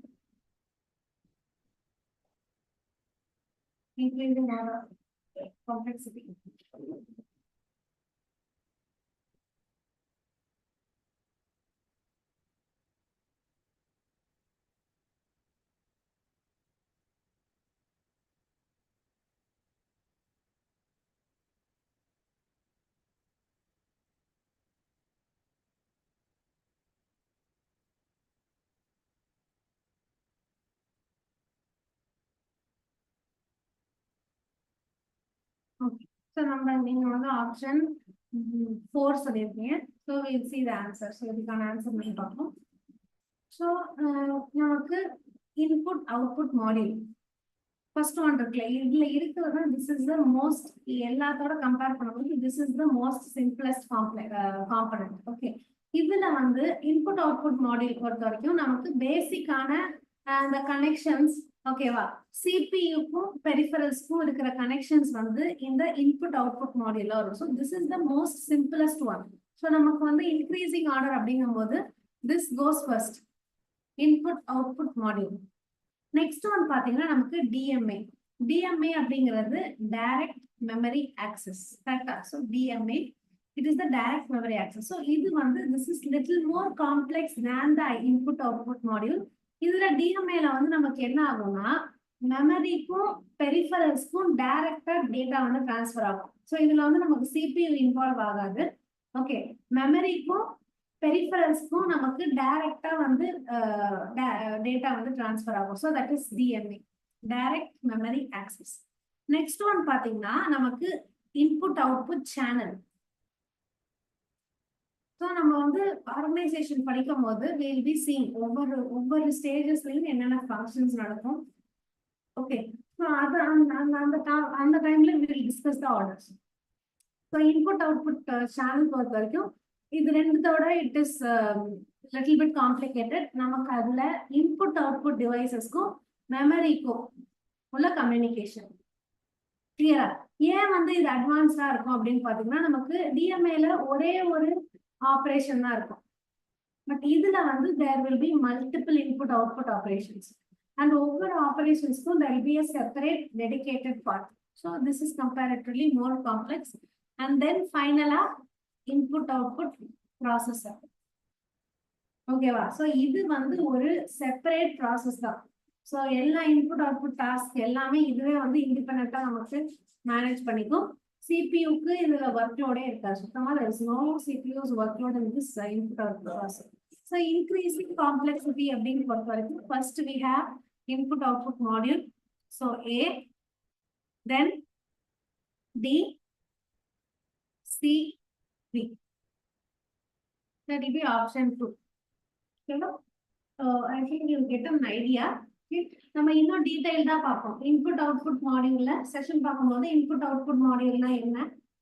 increasing our complexity. Okay. So நம்ம நீங்க வந்து option 4 சொல்லிருக்கீங்க. So we'll see the answer. So இதுக்கான answer நம்ம பார்ப்போம். So நமக்கு input output module first one இருக்குல்ல இதுல இருக்கிறது this is the most எல்லாத்தோட கம்பேர் பண்ணும்போது this is the most simplest component. Okay. இதுல வந்து input output module பொறுத்த வரைக்கும் நமக்கு பேசிக்கான அந்த கனெக்ஷன்ஸ் ஓகேவா சிபியுக்கும் பெரிஃபரல்ஸ்க்கும் இருக்கிற கனெக்ஷன்ஸ் வந்து இந்த இன்புட் அவுட்புட் மாடியூல்ல வரும். So this is the most simplest one. So நமக்கு வந்து இன்க்ரீசிங் ஆர்டர் அப்படிங்கும் போது this goes first input output module. Next one பாத்தீங்கன்னா நமக்கு டிஎம்ஏ. டிஎம்ஏ அப்படிங்கிறது டைரக்ட் மெமரி ஆக்சஸ். கரெக்டா? So DMA it is the direct memory access. So இது வந்து this is little more complex than the input output module. இதுல டிஎம்ஏல வந்து நமக்கு என்ன ஆகும்னா மெமரிக்கும் பெரிஃபரல்ஸ்க்கும் டைரக்டா டேட்டா வந்து டிரான்ஸ்ஃபர் ஆகும். ஸோ இதுல வந்து நமக்கு சிபியூ இன்வால்வ் ஆகாது. ஓகே. மெமரிக்கும் பெரிஃபரல்ஸ்க்கும் நமக்கு டைரக்டா வந்து டேட்டா வந்து டிரான்ஸ்ஃபர் ஆகும். So that is DMA, direct memory access. Next one பாத்தீங்கன்னா நமக்கு இன்புட் அவுட்புட் சேனல். ஸோ நம்ம வந்து ஆர்கனைசேஷன் படிக்கும் போது we'll be seeing ஒவ்வொரு ஸ்டேஜஸ்லயும் என்னென்ன ஃபங்க்ஷன்ஸ் நடக்கும். ஓகே. ஸோ அது அந்த டைம்ல we will discuss the orders. So input output channel பொறுத்த வரைக்கும் இது ரெண்டுத்தோட it is little bit complicated. நமக்கு அதுல இன்புட் அவுட்புட் டிவைசஸ்க்கும் மெமரிக்கும் உள்ள கம்யூனிகேஷன் கிளியரா. ஏன் வந்து இது அட்வான்ஸ்டா இருக்கும் அப்படின்னு பாத்தீங்கன்னா நமக்கு டிஎம்ஏல ஒரே ஒரு ஆபரேஷன் தான் இருக்கும். பட் இதுல வந்து there will be multiple input output operations and ஒவ்வொரு ஆபரேஷன்ஸ்க்கும் there will be a separate dedicated part. So this is comparatively more complex. And then finally input output processor. ஓகேவா? ஸோ இது வந்து ஒரு செப்பரேட் ப்ராசஸ் தான். So எல்லா input output task எல்லாமே இதுவே வந்து இண்டிபெண்டா நமக்கு மேனேஜ் பண்ணிக்கும். சிபியூக்கு இதுல ஒர்க் லோடே இருக்காது சுத்தமா. there is no CPU's workload in this input output process. So increasing complexity அப்படின்னு பொறுத்த வரைக்கும் first we have input output module. So A, then D, C, B. That will be option 2. Okay. I think you get an idea. நம்ம இன்னும் டீடைல்டா பார்ப்போம். Input output மாடியூல்ல session பார்க்கும்போது input output மாடியூல்னா என்ன,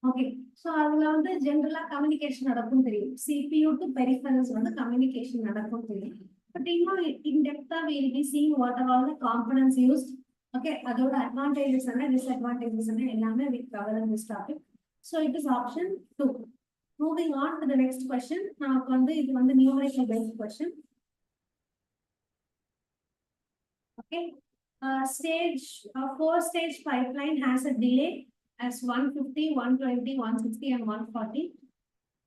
okay so அதுல வந்து ஜென்ரலா கம்யூனிகேஷன் நடக்கும் தெரியும். CPU டு பெரிஃபரல்ஸ் வந்து கம்யூனிகேஷன் நடக்கும் தெரியும். பட் இன்னும் இன் டெப்தா will be seeing what are all the components used. Okay அதோட அட்வான்டேஜஸ் என்ன டிஸ்அட்வான்டேஜஸ் என்ன எல்லாமே we cover in this topic. So it is option 2. Moving on to the next question. நமக்கு வந்து இது வந்து numerical based question. Okay, stage 4-stage pipeline has a delay as 150, 120, 160, and 140.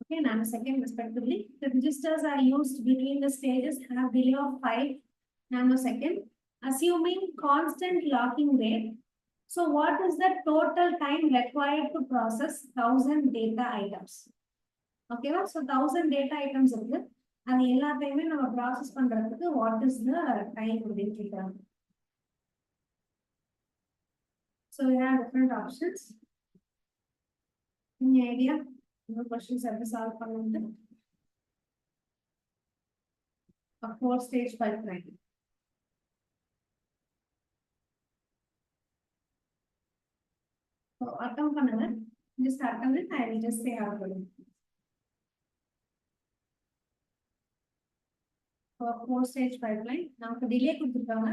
Okay, nanosecond respectively. The registers are used between the stages have delay of 5 nanosecond, assuming constant locking rate. So, what is the total time required to process 1000 data items? Okay, so 1000 data items இருக்கு. அது எல்லாத்தையுமே நம்ம process பண்றதுக்கு what is the time அப்படின்னு கேட்கறாங்க. So we have different options. Any idea? No questions have to solve for them. A 4-stage pipeline. So attempt பண்ணுங்க. Just attempt it. I will just say how to do. For 4-stage pipeline, நமக்கு delay கொடுத்திருக்காங்க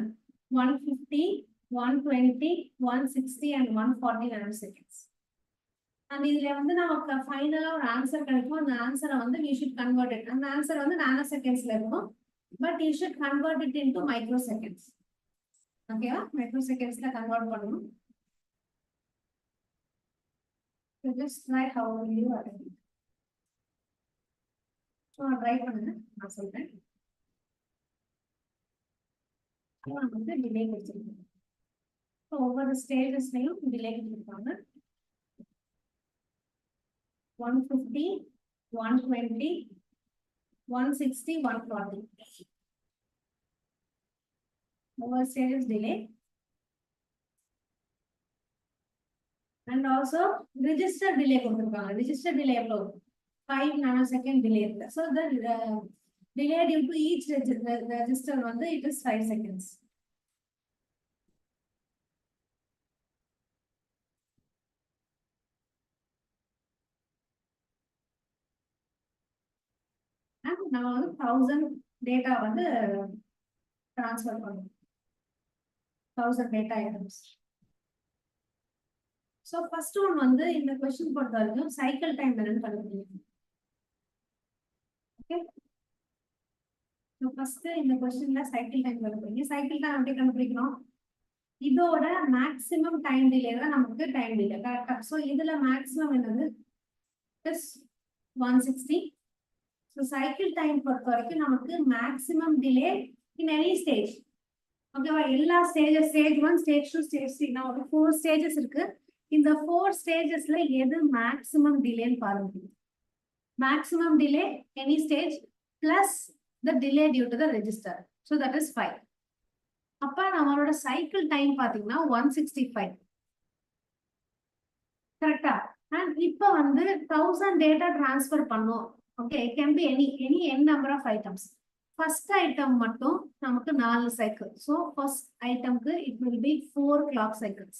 150, 120, 160 and 140 nanoseconds. And இதுல வந்து நமக்கு ஃபைனலா ஒரு answer கிடைக்கும். அந்த ஆன்சரை வந்து we should convert it. அந்த ஆன்சர் வந்து நானோசெகண்ட்ஸ்ல இருக்கும். But you should convert it into microseconds. ஓகேவா? மைக்ரோசெகண்ட்ஸ்ல கன்வெர்ட் பண்ணணும். So just try how you are doing. So try பண்ணுங்க. நான் சொல்றேன். வந்து டிலே கொடுத்திருக்கோம். So ஒவ்வொரு ஸ்டேஜஸ்லயும் டிலே கொடுத்திருக்காங்க. 150, 120, 160, 140. Over stages delay. And also register delay கொடுத்திருக்காங்க. Register delay எவ்வளவு? 5 nanosecond delay இருக்கு. So the delay due to each register வந்து it is 5 seconds. And நம்ம வந்து 1000 data வந்து transfer பண்ணணும். 1000 data items. So first one வந்து இந்த question பொறுத்த வரைக்கும் cycle time என்னன்னு கண்டுபிடிக்கணும். Okay. So first இந்த questionல cycle time கண்டுபிடிங்க. Cycle time எப்படி கண்டுபிடிக்கணும்? இதோட maximum time delay தான் நமக்கு time delay. கரெக்ட்டா? So இதுல maximum என்னது? is 160. So cycle time பொறுத்த வரைக்கும் நமக்கு maximum delay in any stage. ஓகேவா? எல்லா ஸ்டேஜஸ் stage 1, stage 2, stage 3 நான் ஒரு 4 stages இருக்கு. இந்த 4 stagesல எது maximum delay ன்னு பாருங்க. Maximum delay any stage plus the delay due to the register. So that is 5. அப்ப நம்மளோட cycle time பாத்தீங்கன்னா 165. கரெக்ட்டா? And இப்ப வந்து 1000 data transfer பண்ணோம். Okay, it can be any n number of items. First item மட்டும் நமக்கு 4 cycle. So first itemக்கு it will be 4 clock cycles.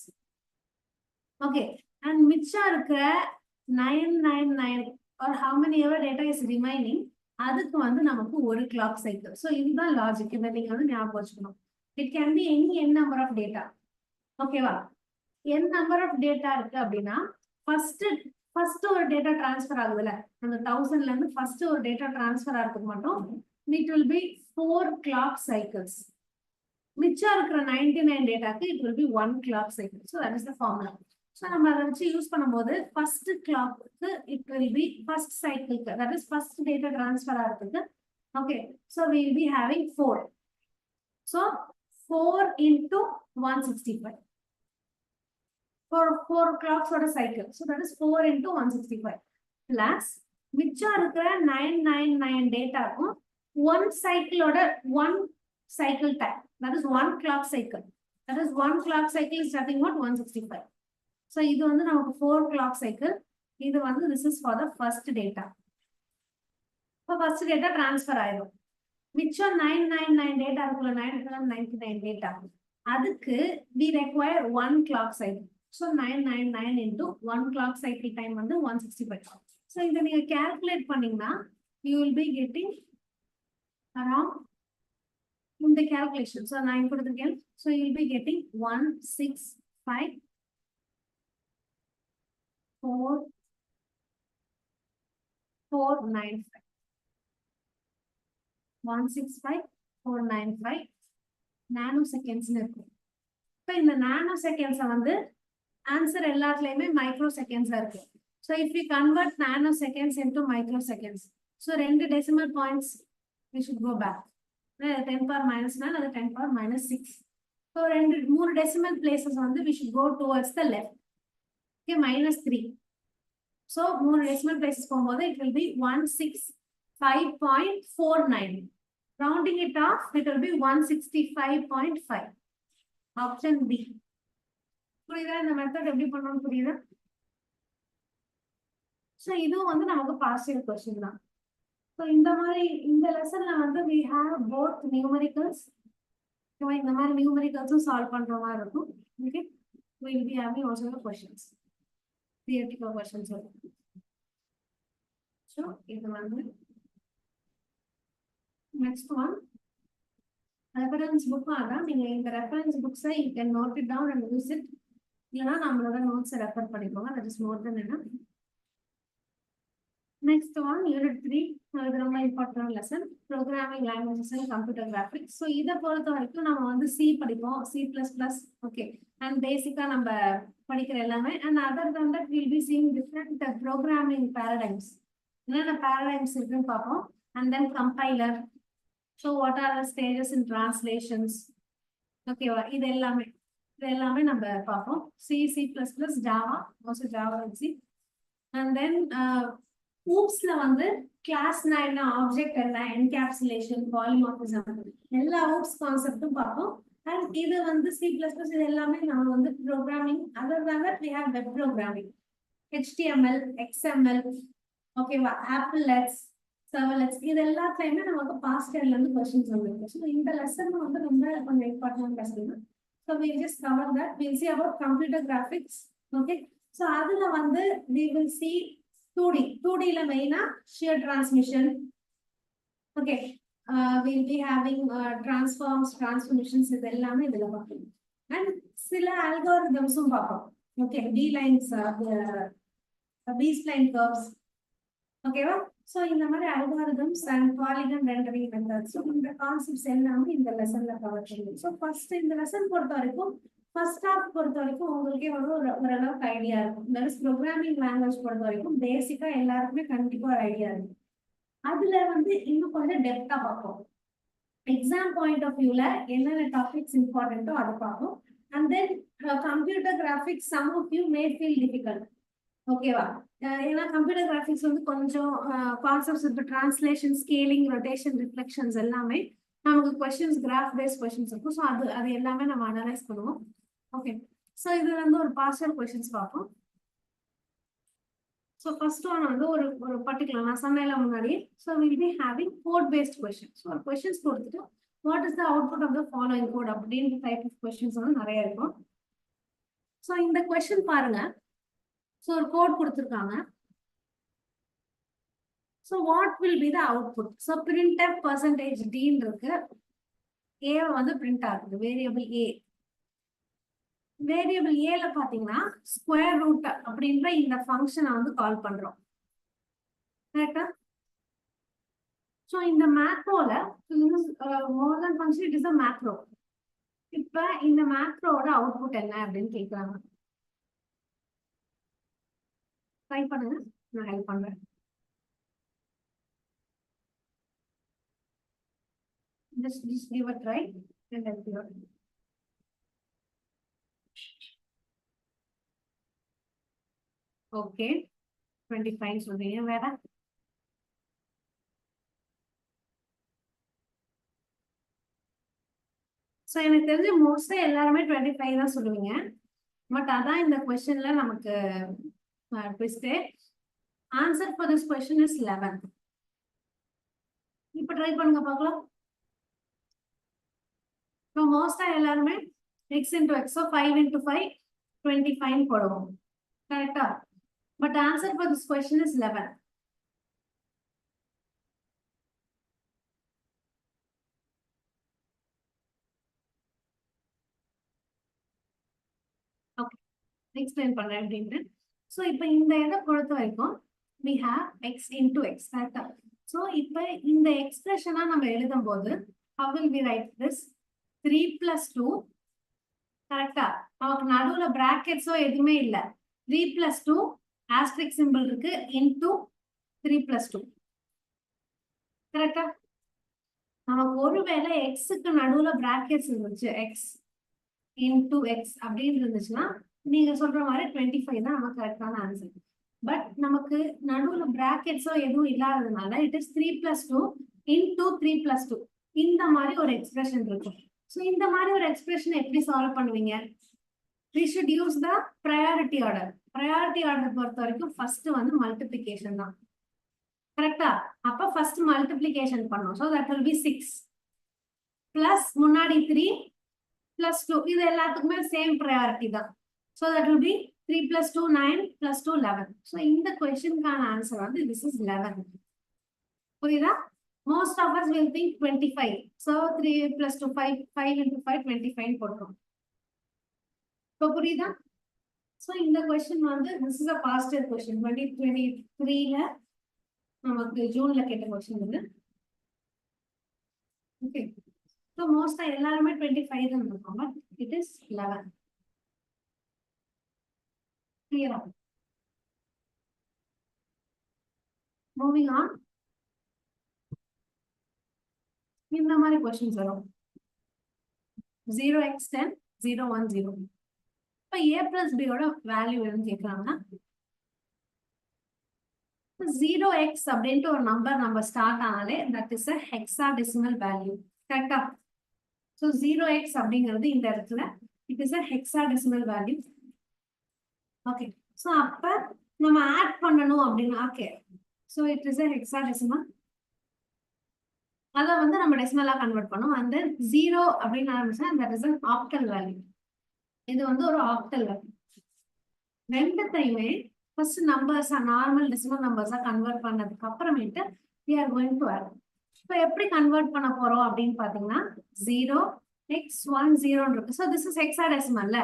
Okay, and மிச்சம் இருக்கிற 999 or how many ever data is remaining அதுக்கு வந்து நமக்கு ஒரு clock cycle. So இதுதான் logic. இதை நீங்க வந்து ஞாபகம் வச்சுக்கணும். It can be any n number of data. ஓகேவா? n number of data இருக்கு அப்படின்னா ஃபர்ஸ்ட் ஒரு டேட்டா டிரான்ஸ்ஃபர் ஆகுதுல அந்த 1000ல இருந்து ஃபர்ஸ்ட் ஒரு டேட்டா டிரான்ஸ்ஃபர் ஆகிறதுக்கு மட்டும் it will be 4 clock cycles. மிச்சம் இருக்கிற 99 டேட்டாக்கு it will be 1 clock cycle. So that is the formula. So நம்ம அதை வச்சு யூஸ் பண்ணும்போது first clock it will be first cycle, that is first data transfer ஆகிறதுக்கு. Okay, so we will be having 4. So 4 into 165. For 4 clocks or a cycle. So that is 4 into 165 plus மிச்சம் இருக்கிற 999 டேட்டாக்கும் 1 cycle ஓட 1 cycle time. That is 1 clock cycle. That is 1 clock cycle is nothing but 165. So இது வந்து நமக்கு 4 clock cycle. இது வந்து this is for the first data. இப்போ first data transfer ஆயிடும். மிச்சம் 999 டேட்டா இருக்குல்ல 999 டேட்டா அதுக்கு we require 1 clock cycle. So 999 into 1 clock cycle time வந்து 165. So இதை நீங்க calculate பண்ணீங்கன்னா you will be getting around in the calculation. So 9 கொடுத்திருக்கேன். So you will be getting 165 495. 165,495 nanoseconds இருக்கும். So இந்த nanoseconds வந்து ஆன்சர் எல்லாத்துலயுமே மைக்ரோசெகண்ட்ஸ் இருக்கு. So if we convert nanoseconds into microseconds, so 2 decimal points we should go back. 10 power minus 9 அது 10 power minus 6. So 3 decimal places வந்து we should go towards the left. Okay, minus 3. So 3 decimal places போகும்போது it will be 165.49. Rounding it off, it will be 165.5. Option B. புரியுதா? இந்த method எப்படி பண்ணணும்னு புரியுதா? So இதுவும் வந்து நமக்கு பாசிட்டிவ் கொஸ்டின் தான். ஸோ இந்த மாதிரி இந்த லெசன்ல வந்து we have both numericals. இந்த மாதிரி நியூமரிக்கல்ஸும் சால்வ் பண்ற மாதிரி இருக்கும். Okay, we will be having also the questions, theoretical questions. So இது வந்து next one. ரெஃபரன்ஸ் புக் அதான் நீங்க இந்த ரெஃபரன்ஸ் புக்ஸை you can note it down and use it. இல்லைன்னா நம்மளோட நோட்ஸை ரெஃபர் பண்ணிக்கோங்க. that is more than enough. Next one, unit 3. இது ரொம்ப important lesson, programming languages and computer graphics. So இதை பொறுத்த வரைக்கும் நம்ம வந்து சி படிப்போம், C++. ஓகே, அண்ட் பேசிக்கா நம்ம படிக்கிற எல்லாமே. And other than that we'll be seeing different programming paradigms. என்னென்ன பேரடைம்ஸ் இருக்குன்னு பார்ப்போம். And then compiler. So what are the stages in translations. ஓகேவா, இது எல்லாமே நம்ம பார்ப்போம். C++, Java, also Java C. And then ஊப்ஸ்ல வந்து கிளாஸ்னா என்ன, ஆப்ஜெக்ட் என்ன, என்கேப்சுலேஷன், பாலிமார்பிசம், எல்லா ஊப்ஸ் கான்செப்டும் பார்ப்போம். அண்ட் இது வந்து C++, இது எல்லாமே நம்ம வந்து programming. Other than that we have web programming, HTML, XML, ஓகேவா, ஆப்பிள்லெட்ஸ், சர்வலெட்ஸ், இது எல்லாத்துலயுமே நமக்கு பாஸ்ட் இயர்ல இருந்து क्वेश्चंस வந்திருக்கு. ஸோ இந்த லெசன் வந்து ரொம்ப கொஞ்சம் important lesson. So we'll just cover that. We'll see about computer graphics. Okay, so அதுல வந்து we will see 2D. 2D ல மெயினா shear transmission. Okay, we'll be having transforms, transformations, இது எல்லாமே இதுல பார்ப்போம். அண்ட் சில algorithmsம் பார்ப்போம். Okay, B-lines, B-spline curves. ஓகேவா? ஸோ இந்த மாதிரி algorithms and polygon rendering methods. So இந்த கான்செப்ட்ஸ் எல்லாமே இந்த லெசன்ல கவர் பண்ணுவோம். ஸோ ஃபர்ஸ்ட் இந்த லெசன் பொறுத்த வரைக்கும், ஃபர்ஸ்ட் ஹாஃப் பொறுத்த வரைக்கும் உங்களுக்கே வந்து ஓரளவுக்கு ஐடியா இருக்கும். தட் இஸ் ப்ரோக்ராமிங் லாங்குவேஜ் பொறுத்த வரைக்கும் பேசிக்கா எல்லாருக்குமே கண்டிப்பா ஒரு ஐடியா இருக்கும். அதுல வந்து இன்னும் கொஞ்சம் டெப்தா பார்ப்போம். எக்ஸாம் பாயிண்ட் ஆஃப் வியூல என்னென்ன டாபிக்ஸ் இம்பார்ட்டன்ட்டோ அதை பார்ப்போம். And then computer graphics some of you may feel difficult. ஓகேவா, ஏன்னா கம்ப்யூட்டர் கிராஃபிக்ஸ் வந்து கொஞ்சம் கான்செப்ட்ஸ் இருக்கு. டிரான்ஸ்லேஷன், ஸ்கேலிங், ரொட்டேஷன், ரிஃப்ளெக்ஷன்ஸ் எல்லாமே நமக்கு கொஸ்டின்ஸ், கிராஃப் பேஸ்ட் கொஸ்டின்ஸ் இருக்கும். ஸோ அது எல்லாமே நம்ம அனலைஸ் பண்ணுவோம். ஓகே, ஸோ இது வந்து ஒரு பார்ஷியல் கொஸ்டின்ஸ் பார்ப்போம். ஸோ ஃபர்ஸ்ட் ஒன் வந்து ஒரு பர்டிகுலர் நான் சொன்னேன்ல முன்னாடி. So will be having code based questions. ஒரு கொஸ்டின்ஸ் கொடுத்துட்டு what is the output of the following code அப்படின்ற டைப் ஆஃப் கொஸ்டின்ஸ் வந்து நிறைய இருக்கும். ஸோ இந்த கொஸ்டின் பாருங்க. ஸோ ஒரு கோட் கொடுத்துருக்காங்க. So what will be the output. So printf %d இருக்கு. ஏ வந்து பிரிண்ட் ஆகுது, வேரியபிள் ஏ. வேரியபிள் ஏல பாத்தீங்கன்னா ஸ்கொயர் ரூட் அப்படின்ற இந்த ஃபங்க்ஷனை வந்து கால் பண்றோம். கரெக்டா? ஸோ இந்த மேக்ரோல more than function it is a macro. இப்ப இந்த மேக்ரோட அவுட்புட் என்ன அப்படின்னு கேட்கறாங்க. ட்ரை பண்ணுங்க, நான் ஹெல்ப் பண்றேன். Just give a try and help you out. Okay, 25 சொல்றீங்க. வேற ஸோ எனக்கு தெரிஞ்ச மோஸ்டா எல்லாருமே 25 தான் சொல்லுவீங்க. பட் அதான் இந்த கொஸ்டின்ல நமக்கு twist. Answer for this question is 11. இப்போ ட்ரை பண்ணுங்க பார்க்கலாம். ஸோ மோஸ்டா எல்லாருமே x into x, so 5 into 5 25 போடுவோம். கரெக்டா? But answer for this question is 11. Okay. Explain பண்றேன் அப்படின்ட்டு. So இப்போ இந்த இதை பொறுத்த வரைக்கும் we have x into x. கரெக்டா? So இப்போ இந்த எக்ஸ்பிரஷனா நம்ம எழுதும் போது how will we write this? 3 plus 2. கரெக்டா? நமக்கு நடுவுல பிராக்கெட்ஸோ எதுவுமே இல்ல. 3 plus 2 asterisk symbol இருக்கு into 3 plus 2. கரெக்டா? நமக்கு ஒருவேளை எக்ஸுக்கு நடுவுல பிராக்கெட்ஸ் இருந்துச்சு, எக்ஸ் இன்டூ எக்ஸ் அப்படின்னு இருந்துச்சுன்னா நீங்க சொல்ற மாதிரி 25 தான் நமக்கு கரெக்டான ஆன்சர். பட் நமக்கு நடுவுல பிராக்கெட்ஸோ எதுவும் இல்லாததுனால it is 3 plus 2 into 3 plus 2. இந்த மாதிரி ஒரு எக்ஸ்பிரஷன் இருக்கும். ஸோ இந்த மாதிரி ஒரு எக்ஸ்பிரஷன் எப்படி சால்வ் பண்ணுவீங்க? we should use the priority order. priority order பொறுத்த வரைக்கும் ஃபர்ஸ்ட் வந்து மல்டிப்ளிகேஷன் தான். கரெக்டா? அப்ப ஃபர்ஸ்ட் மல்டிப்ளிகேஷன் பண்ணோம். So that will be 6 plus முன்னாடி 3 plus 2. இது எல்லாத்துக்குமே சேம் ப்ரையாரிட்டி தான். So that will be 3 plus 2 9 plus 2 11. So இந்த கொஸ்டினுக்கான ஆன்சர் வந்து திஸ் இஸ் 11. புரியுதா? Most of us will think 25. So 3 plus 2 5 5 into 5 25 போடுறோம். இப்போ புரியுதா? ஸோ இந்த கொஸ்டின் வந்து this is a past year question 2023ல நமக்கு ஜூன்ல கேட்ட கொஸ்டின் இது. ஓகே. ஸோ மோஸ்டா எல்லாருமே 25 தான் இருக்கும். But it is 11. கிளியரா? Moving on. இந்த மாதிரி கொஸ்டின்ஸ் வரும். 0x10 010. இப்போ a plus b ஓட வேல்யூ எதுன்னு கேட்கறாங்கன்னா 0x அப்படின்ட்டு ஒரு நம்பர் நம்ம ஸ்டார்ட் ஆனாலே that is a hexadecimal value. கரெக்டா? ஸோ 0x அப்படிங்கிறது இந்த இடத்துல it is a hexadecimal value. Okay. So அப்ப நம்ம ஆட் பண்ணணும் அப்படின்னா okay. So it is a hexadecimal. அதை வந்து நம்ம டெசிமலா கன்வெர்ட் பண்ணோம். அந்த 0 அப்படின்னு ஆரம்பிச்சா that is an octal value. இது வந்து ஒரு ஆக்டல் வேல்யூ. ரெண்டுத்தையுமே ஃபர்ஸ்ட் நம்பர்ஸா நார்மல் டெசிமல் நம்பர்ஸா கன்வெர்ட் பண்ணதுக்கு அப்புறமேட்டு we are going to add. இப்போ எப்படி கன்வெர்ட் பண்ண போறோம் அப்படின்னு பாத்தீங்கன்னா 0x10 இருக்கு. ஸோ திஸ் இஸ் ஹெக்ஸாடெசிமல்ல.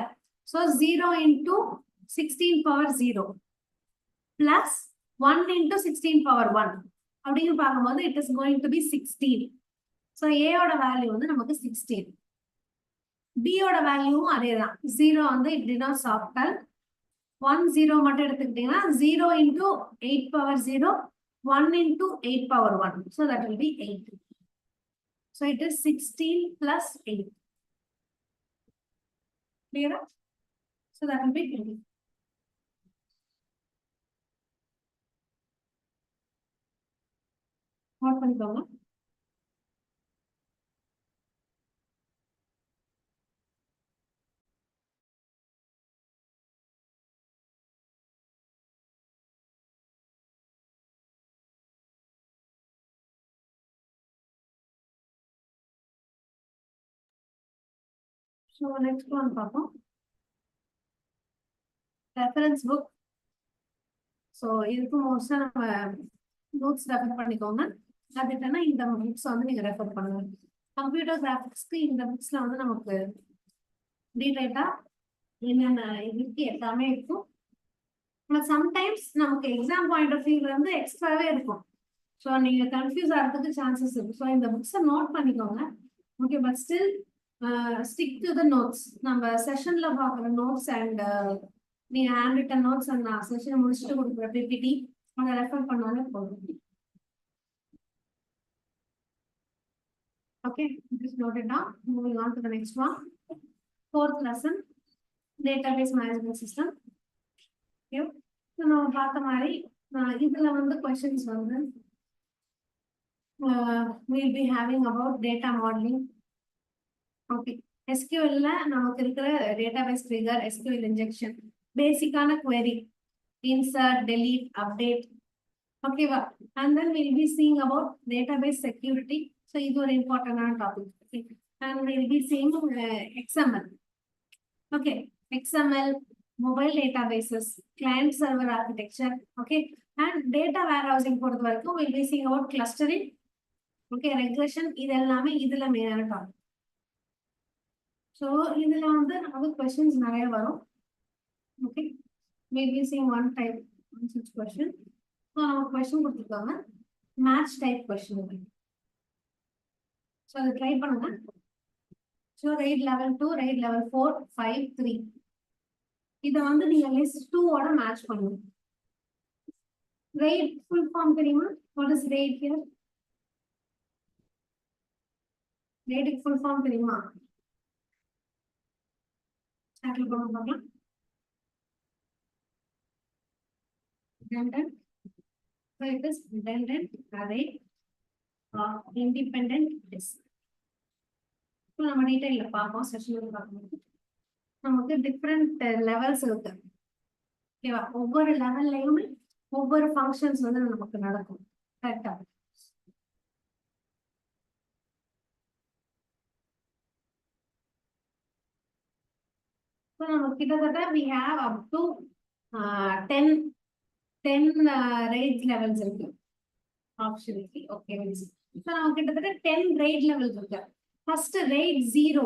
So 0 into 16 power 0 plus 1 into 16 power 1 அப்படின்னு பார்க்கும்போது it is going to be 16. So ஏயோட வேல்யூ வந்து நமக்கு 16. பியோட வேல்யூவும் அதே தான். 0 வந்து இட் டினோட்ஸ் ஆக்டல். 1 0 மட்டும் எடுத்துக்கிட்டீங்கன்னா 0 into 8 power 0 1 into 8 power 1. So that will be 8. So it is 16 plus 8. Clear? So that will be 20. What பண்ணிக்கோங்க. So next one பார்ப்போம். Reference book. So இதுக்கு மோஸ்டா நம்ம நோட்ஸ் ரெஃபர் பண்ணிக்கோங்க. அது என்னன்னா இந்த புக்ஸ் வந்து நீங்க ரெஃபர் பண்ணுங்க. கம்ப்யூட்டர் கிராஃபிக்ஸ்க்கு இந்த புக்ஸ்ல வந்து நமக்கு டீடைலா என்னென்ன இருக்கு எல்லாமே இருக்கும். பட் சம்டைம்ஸ் நமக்கு எக்ஸாம் பாயிண்ட் ஆஃப் வியூல இருந்து எக்ஸ்ட்ராவே இருக்கும். ஸோ நீங்க கன்ஃபியூஸ் ஆகிறதுக்கு சான்சஸ் இருக்கு. ஸோ இந்த புக்ஸை நோட் பண்ணிக்கோங்க. Okay. But still stick to the notes. நம்ம செஷன்ல பார்க்குற நோட்ஸ் அண்ட் நீங்க ஹேண்ட் ரிட்டன் நோட்ஸ் அண்ட் நான் செஷனை முடிச்சுட்டு கொடுக்குற பிபிடி அதை ரெஃபர் பண்ணாலே போதும். Okay, just note it down. Moving on to the next one. Fourth lesson, database management system. Okay, so நம்ம பார்த்த மாதிரி இதுல வந்து questions வந்து we'll be having about data modeling. Okay, SQL ல நமக்கு இருக்கிற database trigger, SQL injection, பேசிக்கான query, insert, delete, update. Okay, and then we'll be seeing about database security. So இது ஒரு இம்பார்ட்டன்டான topic. Okay, and we'll be seeing XML. Okay, XML, mobile databases, client server architecture, okay, and data warehousing பொறுத்த வரைக்கும் we'll be seeing about clustering, okay, regression, இது எல்லாமே இதுல மெயினான topic. So இதுல வந்து நமக்கு questions நிறைய வரும். Okay, we'll be seeing one such question. So நமக்கு question கொடுத்துருக்காங்க match type question. ஸோ அதை ட்ரை பண்ணுங்க. So RAID level 2, RAID level 4, 5, 3. இதை வந்து நீங்க list 2 ஓட மேட்ச் பண்ணுங்க. RAID full form தெரியுமா? What is RAID here? RAID full form தெரியுமா? சாட்டில் பண்ண பார்க்கலாம். Redundant. So it is redundant array of independent disk. இப்போ நம்ம டீடைல்ல பார்ப்போம், செஷன்ல பார்க்கும்போது நமக்கு டிஃப்ரெண்ட் லெவல்ஸ் இருக்கு. ஓகேவா? ஒவ்வொரு லெவல்லையுமே ஒவ்வொரு ஃபங்க்ஷன்ஸ் வந்து நமக்கு நடக்கும். கரெக்டா? ஸோ நம்ம கிட்டத்தட்ட we have up to 10 RAID levels இருக்கு. ஆப்ஷனுக்கு ஓகே. ஸோ நம்ம கிட்டத்தட்ட 10 RAID levels இருக்கு. First RAID 0.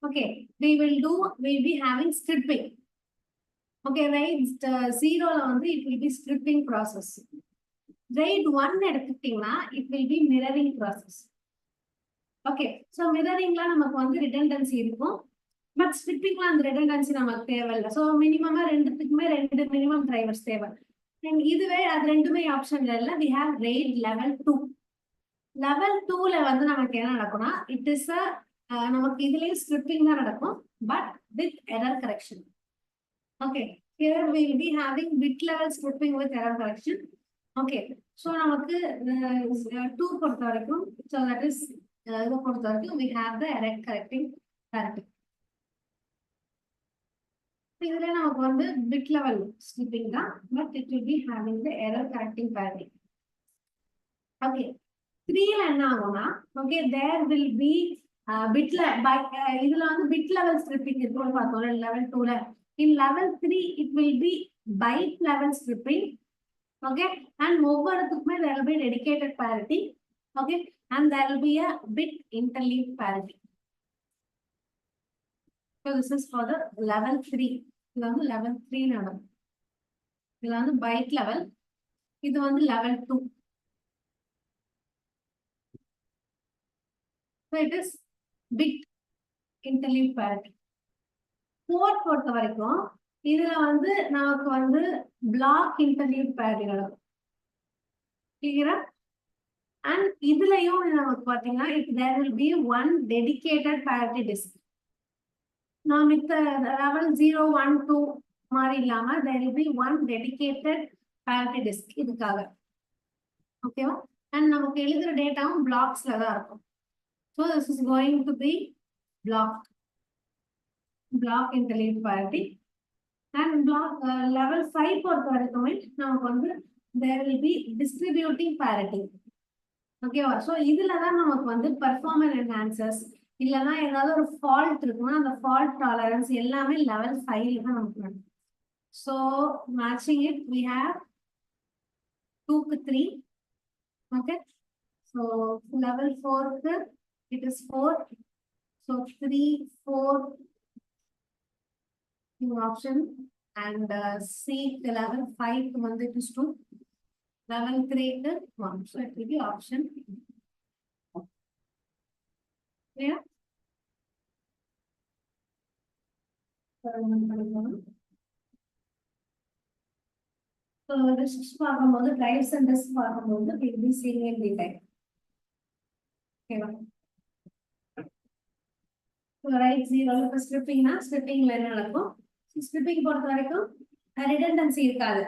Okay, we'll be having stripping. Okay, RAID 0 ல வந்து it will be stripping process. RAID 1 எடுத்துக்கிட்டீங்கன்னா it will be mirroring process. Okay, so mirroringல நமக்கு வந்து redundancy இருக்கும். பட் ஸ்ட்ரிப்பிங்ல அந்த redundancy நமக்கு தேவையில்லை. ஸோ மினிமமா ரெண்டுத்துக்குமே 2 மினிமம் டிரைவர்ஸ் தேவை. இதுவே அது ரெண்டுமே ஆப்ஷன்ல இல்லை. we have RAID level 2. level 2ல வந்து நமக்கு என்ன நடக்கும்னா இட் இஸ் நமக்கு இதுலயும் ஸ்ட்ரிப்பிங் தான் நடக்கும், but with error correction. Okay, here we will be having bit level stripping with error correction. Okay, so நமக்கு 2 பொறுத்த வரைக்கும், so that is இதை பொறுத்த வரைக்கும் we have the error correcting parity. இதுல நமக்கு வந்து bit level stripping தான், but it will be having the error correcting parity. Okay, 3ல என்ன ஆகும்னா, okay, there will be இதுல வந்து bit level stripping இருக்குன்னு பார்த்தோம் level 2ல. In level 3 it will be byte level stripping. Okay, and ஒவ்வொருத்துக்குமே there will be dedicated parity. Okay, and there will be a bit interleaved parity. So this is for the level 3. இது வந்து level 3 நடக்கும். இது வந்து byte level, இது வந்து level 2. So it is bit interleaved parity. 4 பொறுத்த வரைக்கும் இதுல வந்து நமக்கு வந்து block interleaved parity நடக்கும். கிளியரா? அண்ட் இதுலயும் நமக்கு பாத்தீங்கன்னா there will be one dedicated parity disk. நாம் இந்த level 0, 1, 2 மாதிரி இல்லாம there will be one dedicated parity disk இதுக்காக. ஓகேவா? அண்ட் நமக்கு எழுதுற டேட்டாவும் பிளாக்ஸ்ல தான் இருக்கும். So this is going to be block interleaved parity. And block level 5 பொறுத்த வரைக்குமே நமக்கு வந்து there will be distributing parity. ஓகேவா? ஸோ இதுல தான் நமக்கு வந்து performance enhancers இல்லைன்னா ஏதாவது ஒரு ஃபால்ட் இருக்குன்னா அந்த ஃபால்ட் டாலரன்ஸ் எல்லாமே level 5 தான் நமக்கு நடக்கும். So matching it we have 2க்கு 3. Okay, so level 4க்கு it is 4. So 3, 4 option, and C the level 5 வந்து it is 2. Level 3 க்கு 1. So it will be option. Yeah. So risks பார்க்கும்போது drives and risks பார்க்கும்போது we will be seeing in detail. Okay. So right 0 இப்போ ஸ்ட்ரிப்பிங்னா ஸ்ட்ரிப்பிங்ல என்ன நடக்கும்? Striping பொறுத்த வரைக்கும் redundancy இருக்காது.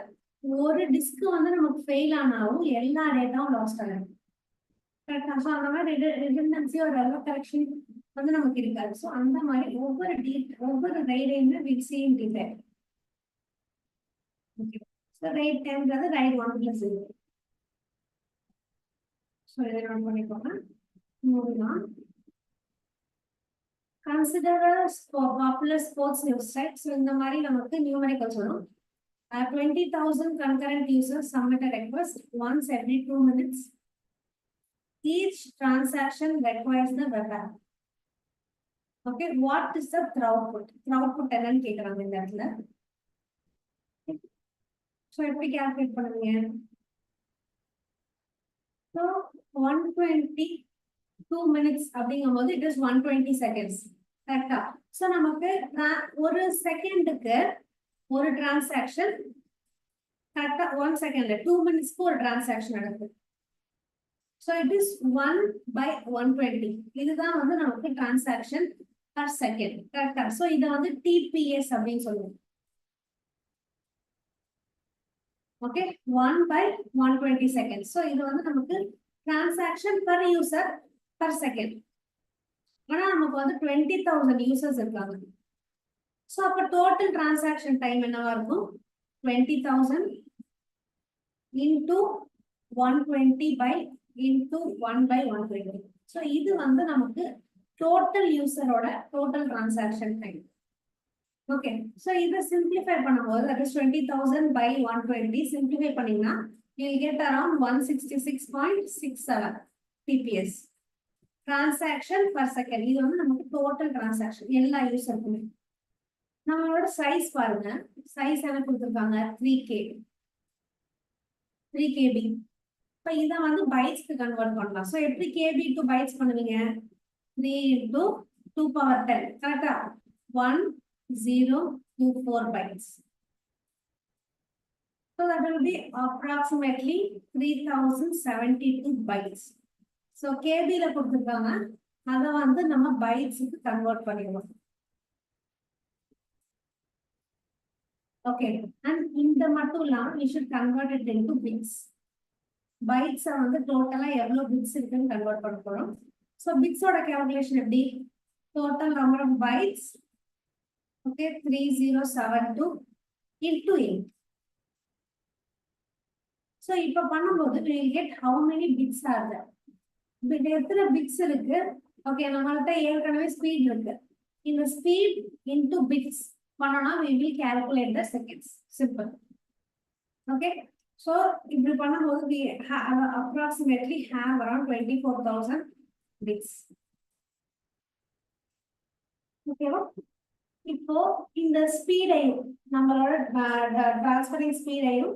ஒரு டிஸ்க் வந்து நமக்கு ஃபெயில் ஆனாலும் எல்லா டேட்டாவும் லாஸ்ட் ஆகும். கரெக்டா? ஸோ அந்த மாதிரி redundancy ஒரு எரர் கரெக்ஷன் வந்து நமக்கு இருக்காது. ஸோ அந்த மாதிரி ஒவ்வொரு ரைடையுமே we see in detail. Okay. So RAID 10ன்றது RAID 1+0. So இதை நோட் பண்ணிக்கோங்க. Moving on. Consider a popular sports news site. So இந்த மாதிரி நமக்கு numericals வரும். 20,000 concurrent users submit a request once every 2 minutes. Each transaction requires the web app. Okay, what is the throughput? Throughput என்னன்னு கேக்குறாங்க இந்த இடத்துல. So எப்படி calculate பண்ணுவீங்க? So 122 minutes அப்படிங்கும்போது it is 120 seconds. கரெக்டா? So நமக்கு ஒரு செகண்டுக்கு ஒரு டிரான்சாக்ஷன் கரெக்டா 1 செகண்ட்ல 2 மினிட்ஸ்க்கு ஒரு டிரான்சாக்ஷன் நடக்குது. So it is 1 by 120. இதுதான் வந்து நமக்கு டிரான்சாக்ஷன் per second. கரெக்டா? So இத வந்து TPS அப்படின்னு சொல்லுவோம். Okay, 1 by 120 seconds. So இது வந்து நமக்கு transaction per user per second. ஆனா நமக்கு வந்து 20,000 users இருக்காங்க. So அப்ப total transaction time என்னவா இருக்கும்? 20,000 into 120 by into 1 by 120. So இது வந்து நமக்கு total user ஓட total transaction time. Okay, so இதை simplify பண்ணும்போது that is 20,000 by 120 simplify பண்ணீங்கன்னா you will get around 166.67 TPS transaction per second. இது வந்து நமக்கு total transaction எல்லா யூசருக்குமே. நம்மளோட சைஸ் பாருங்க, சைஸ் என்ன கொடுத்துருக்காங்க 3KB. இப்போ இதை வந்து பைட்ஸ்க்கு கன்வெர்ட் பண்ணலாம். ஸோ எப்படி KB to bytes பண்ணுவீங்க? 3 into 2 power 10 கரெக்டா? 1024 bytes. So that will be approximately 3072 bytes. So KB ல கொடுத்துருக்காங்க, அதை வந்து நம்ம பைட்ஸுக்கு கன்வெர்ட் பண்ணிடுவோம். Okay, and இந்த மட்டும் இல்லாம we should convert it into bits. Bytes வந்து டோட்டலா எவ்வளவு bits இருக்குன்னு கன்வெர்ட் பண்ண போறோம். So bits ஓட calculation எப்படி? Total number of bytes, okay, 3072 into 8. So இப்ப பண்ணும்போது we will get how many bits are there. But எத்தனை bits இருக்கு? Okay, நம்மள்ட்ட ஏற்கனவே ஸ்பீட் இருக்கு. இந்த ஸ்பீட் into bits பண்ணனா we will calculate the seconds. Simple. Okay, so இப்படி பண்ணும்போது we approximately have around 24,000 bits. ஓகேவா? இப்போ இந்த ஸ்பீடையும் நம்மளோட டிரான்ஸ்ஃபரிங் ஸ்பீடையும்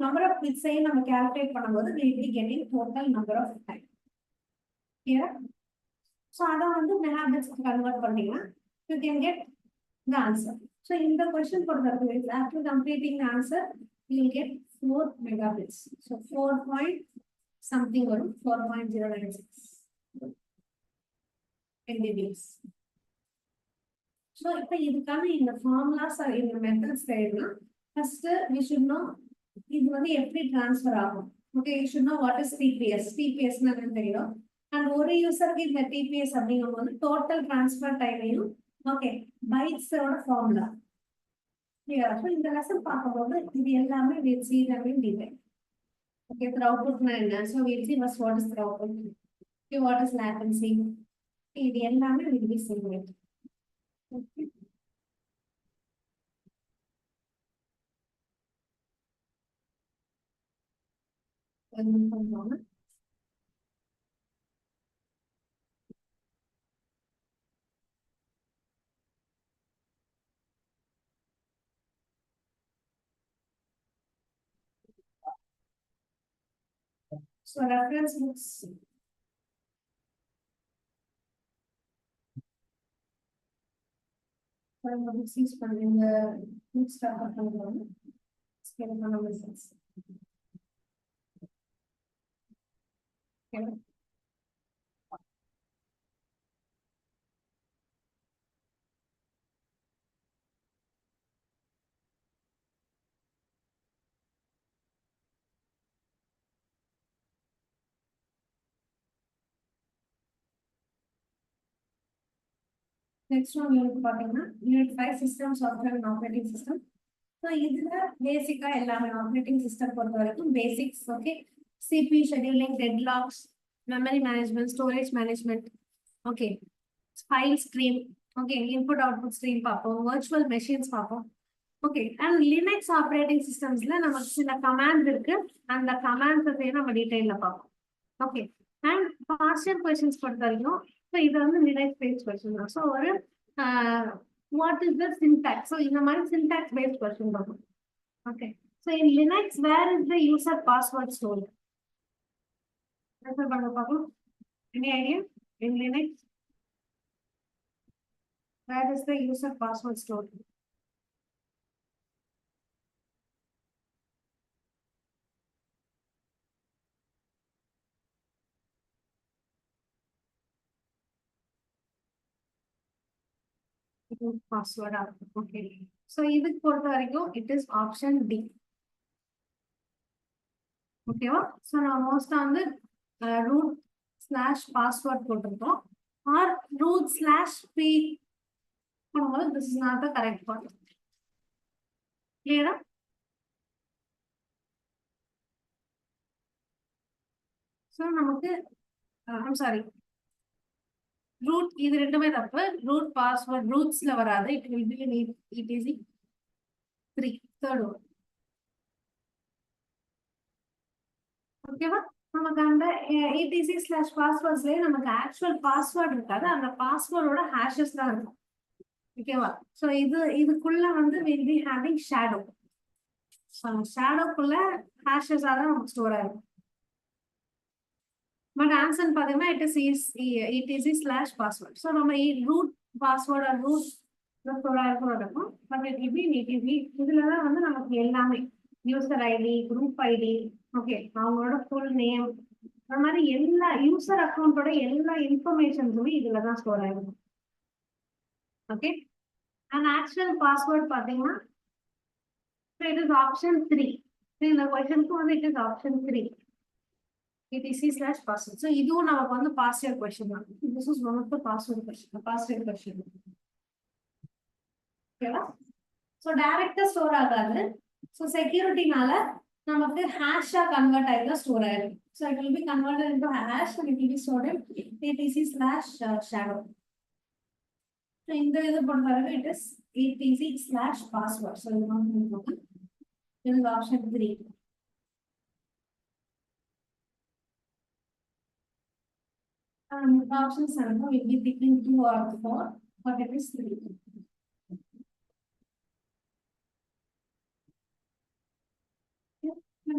நம்பர் ஆஃப் பிட்ஸையும் நம்ம கால்குலேட் பண்ணும்போது we will be getting total number of time. ஓகேவா? ஸோ அதை வந்து மெகாபிட்ஸ்க்கு கன்வெர்ட் பண்ணீங்கன்னா you can get the answer. So இந்த question பொறுத்தவரைக்கும் after completing the answer you will get 4 megabits. So 4 point something வரும் 4.096 MBBS. So இப்போ இதுக்கான இந்த ஃபார்முலாஸ் இந்த மெத்தட்ஸ் தெரியும்னா ஃபர்ஸ்ட் we should know இது வந்து எப்படி ட்ரான்ஸ்ஃபர் ஆகும். Okay, you should know what is TPS. TPS என்னன்னு தெரியும். அண்ட் ஒரு யூசருக்கு இந்த TPS அப்படிங்கும்போது டோட்டல் ட்ரான்ஸ்ஃபர் டைமையும் ஓகே பைட்ஸோட ஃபார்முலா. ஸோ இந்த லெசன் பார்க்கும்போது இது எல்லாமே we'll see them in detail. Okay, throughputனா என்ன? So we'll see first what is throughput. Okay, what is latency. இது எல்லாமே will be similar. Okay. So reference books. Books use பண்ணுங்க, books start பண்ணுங்க. Scale பண்ணாம sense. Okay. Next one unit பாத்தீங்கன்னா unit 5 system software and operating system. So இதுல பேசிக்கா எல்லாமே operating system பொறுத்த வரைக்கும் basics. Okay, CPU scheduling, deadlocks, memory management, storage management, okay, file stream, Okay, input output stream பார்ப்போம், virtual machines பார்ப்போம். Okay, and Linux operating systemsல நமக்கு சில commands இருக்கு, அந்த commands நம்ம டீடைல்ல பார்ப்போம். Okay, and partial questions பொறுத்த வரைக்கும், so இது வந்து Linux based question தான். So ஒரு what is the syntax? So இந்த மாதிரி syntax based question பார்ப்போம். Okay, so in Linux, where is the user password stored? Answer பண்ண பார்ப்போம். Any idea? In Linux, where is the user password stored? Password. Okay. So இதுக்கு பொறுத்த வரைக்கும் it is option D. ஓகேவா? So நான் மோஸ்டா வந்து root/password போட்டிருக்கோம் or root/p பண்ணும்போது this is not the correct one. Clear? So நமக்கு I'm sorry. root இது ரெண்டுமே தப்பு. root password rootsல வராது. It will be in etc 3 third one. ஓகேவா? நமக்கு அந்த etc/passwordsலயே நமக்கு actual password இருக்காது, அந்த பாஸ்வேர்டோட hashes தான் இருக்கும். ஓகேவா? சோ இதுக்குள்ள வந்து will be having shadow. So ஷேடோக்குள்ள hashes தான் நமக்கு ஸ்டோர் ஆகும். பட் ஆன்சர் பாத்தீங்கன்னா etc/password. சோ நம்ம root password or root store ஆகும். But it will be in etc. இதுலதான் வந்து நமக்கு எல்லாமே user ID, group ID, okay, அவங்களோட ஃபுல் நேம், அந்த மாதிரி எல்லா யூசர் அக்கௌண்டோட எல்லா இன்ஃபர்மேஷன்ஸுமே இதுல தான் ஸ்டோர் ஆயிருக்கும். ஓகே, அண்ட் ஆக்சுவல் பாஸ்வேர்ட் பாத்தீங்கன்னா இட் இஸ் ஆப்ஷன் 3. இந்த क्वेश्चनக்கு வந்து it is option 3 etc/password. So இதுவும் நமக்கு வந்து பாஸ்ட் இயர் क्वेश्चन தான். This is one of the password question, past year question. ஓகேவா? ஸோ டைரக்டா ஸ்டோர் ஆகாது. ஸோ செக்யூரிட்டினால நமக்கு ஹேஷா கன்வெர்ட் ஆகி தான் ஸ்டோர் ஆயிடும். So it will be converted into hash and it will be stored in etc/shadow. So இந்த இது பொறுத்தவரை இட் இஸ் etc/password. ஸோ இது வந்து இது is option 3. Option 7 will be between 2 or 4, but it is 3.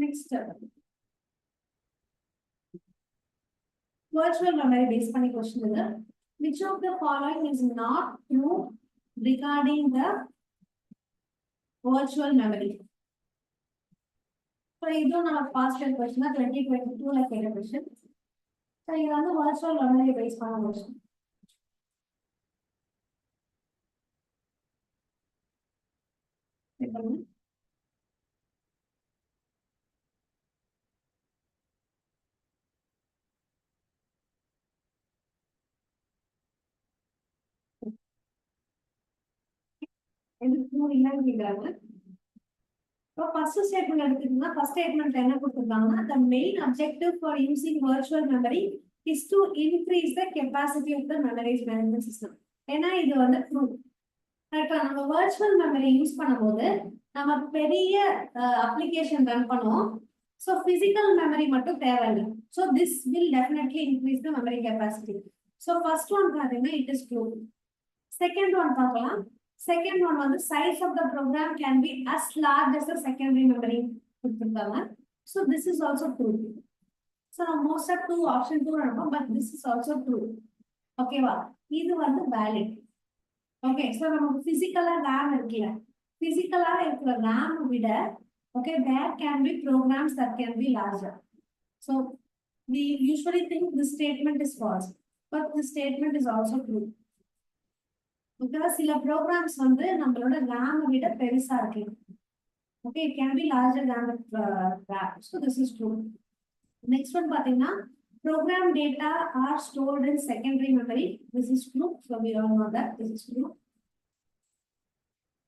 Next, virtual memory based பண்ணி question இது. Which of the following is not true regarding the virtual memory? So இது நம்ம past year question 2022 ல கேட்ட question. So இது வந்து virtual memory based பண்ண question. First statement first statement the main objective for using virtual memory is to increase the capacity of the memory management system. ஏன்னா இது வந்து true. நம்ம virtual memory use பண்ணும்போது நம்ம பெரிய application run பண்ணுவோம். So physical memory மட்டும் தேவையில்லை. So this will definitely increase the memory capacity. So first one பாத்தீங்கன்னா it is true. Second one பார்க்கலாம். Second one வந்து size of the program can be as large as the secondary memory கொடுத்திருக்காங்க. So this is also true. So most of two option 2 இருக்கும், but this is also true. ஓகேவா? இது வந்து valid. Okay, so நம்ம பிசிக்கலா RAM இருக்குல்ல, பிசிக்கலா இருக்கிற RAM விட okay there can be programs that can be larger. So we usually think this statement is false, but this statement is also true. Because சில programs வந்து நம்மளோட RAM விட பெருசா இருக்கு. Okay, it can be larger than the RAM. So this is true. Next one பாத்தீங்கன்னா program data are stored in secondary memory. This is true. So we all know that this is true.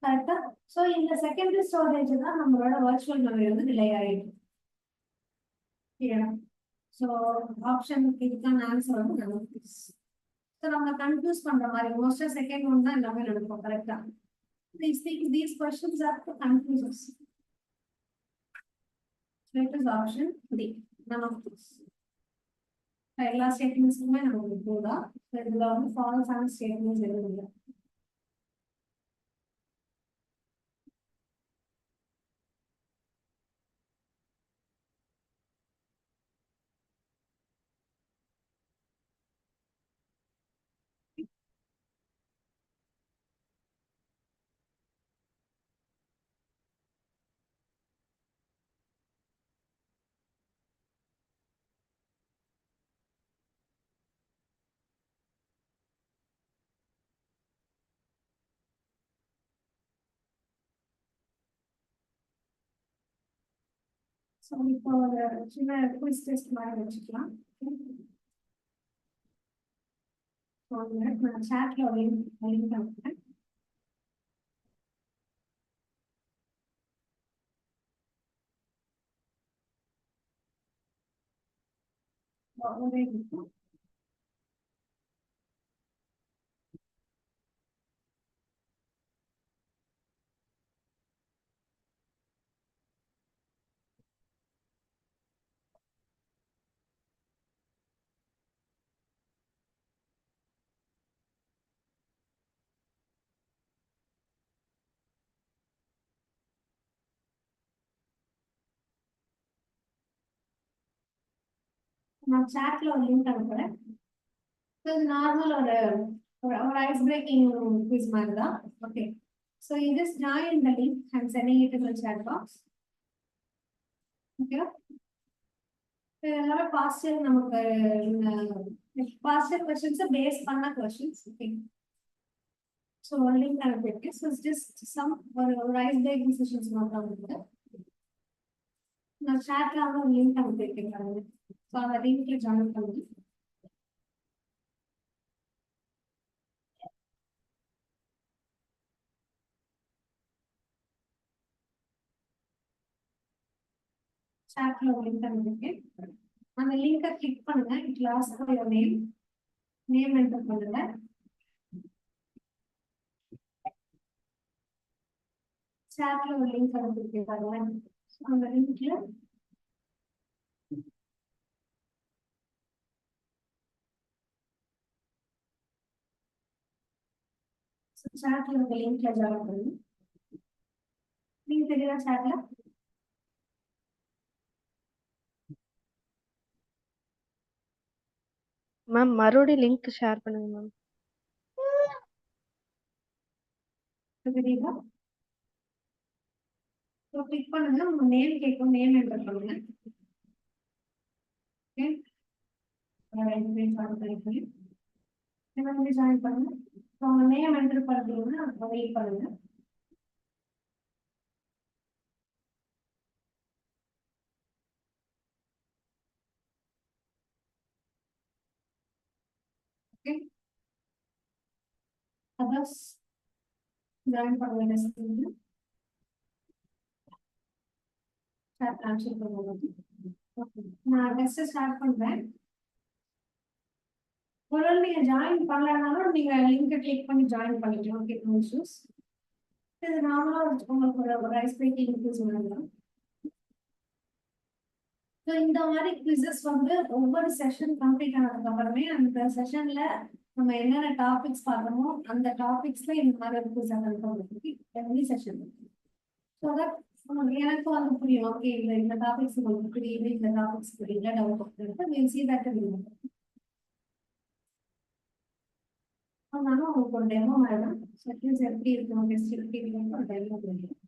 Correct? So in the secondary storage தான் நம்மளோட virtual memory வந்து delay ஆயிடும். Yeah. So option இதுக்கான answer வந்து நமக்கு So நம்ம confuse பண்ற மாதிரி மோஸ்டா செகண்ட் ஒன் தான் எல்லாமே நடக்கும் கரெக்டா. These questions are to confuse us. So it is option D. None of this. எல்லா ஸ்டேட்மெண்ட்ஸுமே நமக்கு போதா. இதுல வந்து ஃபால்ஸ் ஆன ஸ்டேட்மெண்ட்ஸ் எதுவும் இல்லை. ஸோ இப்போ ஒரு சின்ன குவிஸ் டெஸ்ட் மாதிரி வச்சுக்கலாம். நான் சாட்ல ஒரு லிங்க் அனுப்புறேன். ஒரே நிமிஷம். நான் சாட்ல ஒரு லிங்க் அனுப்புறேன். இது நார்மல் ஒரு ஐஸ் பிரேக்கிங் குவிஸ் மாதிரி தான். Okay, so you just join the link and sending it to the chat box. Okay, எல்லாமே பாஸ்டர் நமக்கு பாஸ்டர் கொஸ்டின்ஸ் பேஸ் பண்ண கொஸ்டின்ஸ். ஓகே, ஸோ ஒரு லிங்க் அனுப்பிட்டு ஸோ ஜஸ்ட் சம் ஒரு ஐஸ் பிரேக்கிங் செஷன்ஸ் மட்டும் வந்து நான் சாட்ல வந்து ஒரு லிங்க் அனுப்பியிருக்கேன். ஸோ அந்த லிங்க்ல ஜாயின் பண்ணி சாட்ல ஒரு லிங்க் அனுப்பியிருக்கேன். அந்த லிங்கை கிளிக் பண்ணுங்க. It last your name enter பண்ணுங்க. சாட்ல ஒரு லிங்க் அனுப்பியிருக்கேன் பாருங்க. அந்த லிங்க்ல சாட்ல இருக்க லிங்க்ல ஜாயின் பண்ணுங்க. லிங்க் தெரியுதா சாட்ல? மேம் மறுபடியும் லிங்க் ஷேர் பண்ணுங்க மேம். தெரியுதா? கிளிக் பண்ணுங்க. உங்க நேம் கேட்கும், நேம் என்டர் பண்ணுங்க. ஓகே, ஜாயின் பண்ணுங்க. உங்க நேம் என்டர் பண்ணுறீங்கன்னா வெயிட் பண்ணுங்க. ஓகே, அதர்ஸ் ஜாயின் பண்ணுங்க. சாட் ஆன்சர் பண்ணுங்க. ஓகே, நான் டெஸ்ட் ஸ்டார்ட் பண்றேன். ஒருவேளை நீங்க ஜாயின் பண்ணலனாலும் நீங்க லிங்கை கிளிக் பண்ணி ஜாயின் பண்ணிக்கலாம். Okay, no issues. இது நார்மலா உங்களுக்கு ஒரு ஐஸ் பிரேக்கிங் குவிஸ் பண்ணலாம். ஸோ இந்த மாதிரி குவிசஸ் வந்து ஒவ்வொரு செஷன் கம்ப்ளீட் ஆனதுக்கு அப்புறமே அந்த செஷன்ல நம்ம என்னென்ன டாபிக்ஸ் பார்க்கணுமோ அந்த டாபிக்ஸ்ல இந்த மாதிரி ஒரு குவிஸ் அனுப்பி எவ்ரி செஷன். ஸோ தட் எனக்கு வந்து புரியும். ஓகே, இந்த டாபிக்ஸ் உங்களுக்கு புரியுது, இந்த டாபிக்ஸ் புரியல, டவுட் வில் சி தட். அதனால உங்களுக்கு ஒரு டெமோ வேணும். செஷன்ஸ் எப்படி இருக்கும், டெஸ்ட் எப்படி இருக்கும், ஒரு டெமோ வேணும்.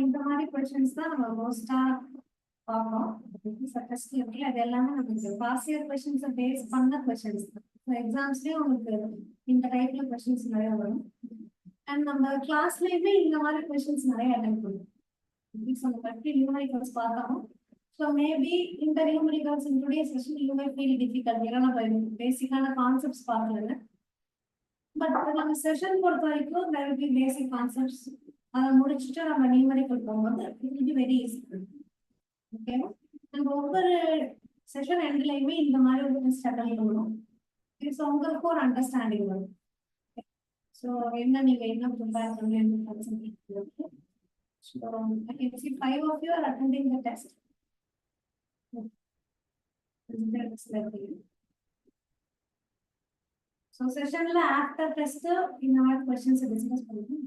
இந்த மாதிரி கொஸ்டின்ஸ் தான் நம்ம மோஸ்டா பார்ப்போம். டெஸ்ட் இருக்கு, அது எல்லாமே நமக்கு பாஸ் இயர் கொஸ்டின்ஸை பேஸ் பண்ண கொஸ்டின்ஸ் தான். எக்ஸாம்ஸ்லயும் உங்களுக்கு இந்த டைப்ல கொஸ்டின்ஸ் நிறைய வரும். அண்ட் நம்ம கிளாஸ்லயுமே இந்த மாதிரி கொஸ்டின்ஸ் நிறைய அட்டெண்ட் பண்ணுவோம். நம்ம பற்றி நியூமரிக்கல்ஸ் பார்த்தோம். ஸோ மேபி இந்த numericals in today's session you may feel difficult. ஏன்னா நம்ம பேசிக்கான கான்செப்ட்ஸ் பார்க்கல. பட் நம்ம செஷன் பொறுத்த வரைக்கும் there will be basic concepts. அதை முடிச்சுட்டு நம்ம நியூமரிக்கல் போகும்போது it will be very easy. ஓகேவா? நம்ம ஒவ்வொரு செஷன் எண்ட்லையுமே இந்த மாதிரி ஒரு டெஸ்ட் அட்டெண்ட் பண்ணணும். ஸோ உங்களுக்கு ஒரு அண்டர்ஸ்டாண்டிங் வரும். ஸோ என்ன நீங்க என்ன ப்ரிப்பேர் பண்ணி so I can see 5 of you are attending the test. So session la after test in our questions discuss பண்ணுவோம்.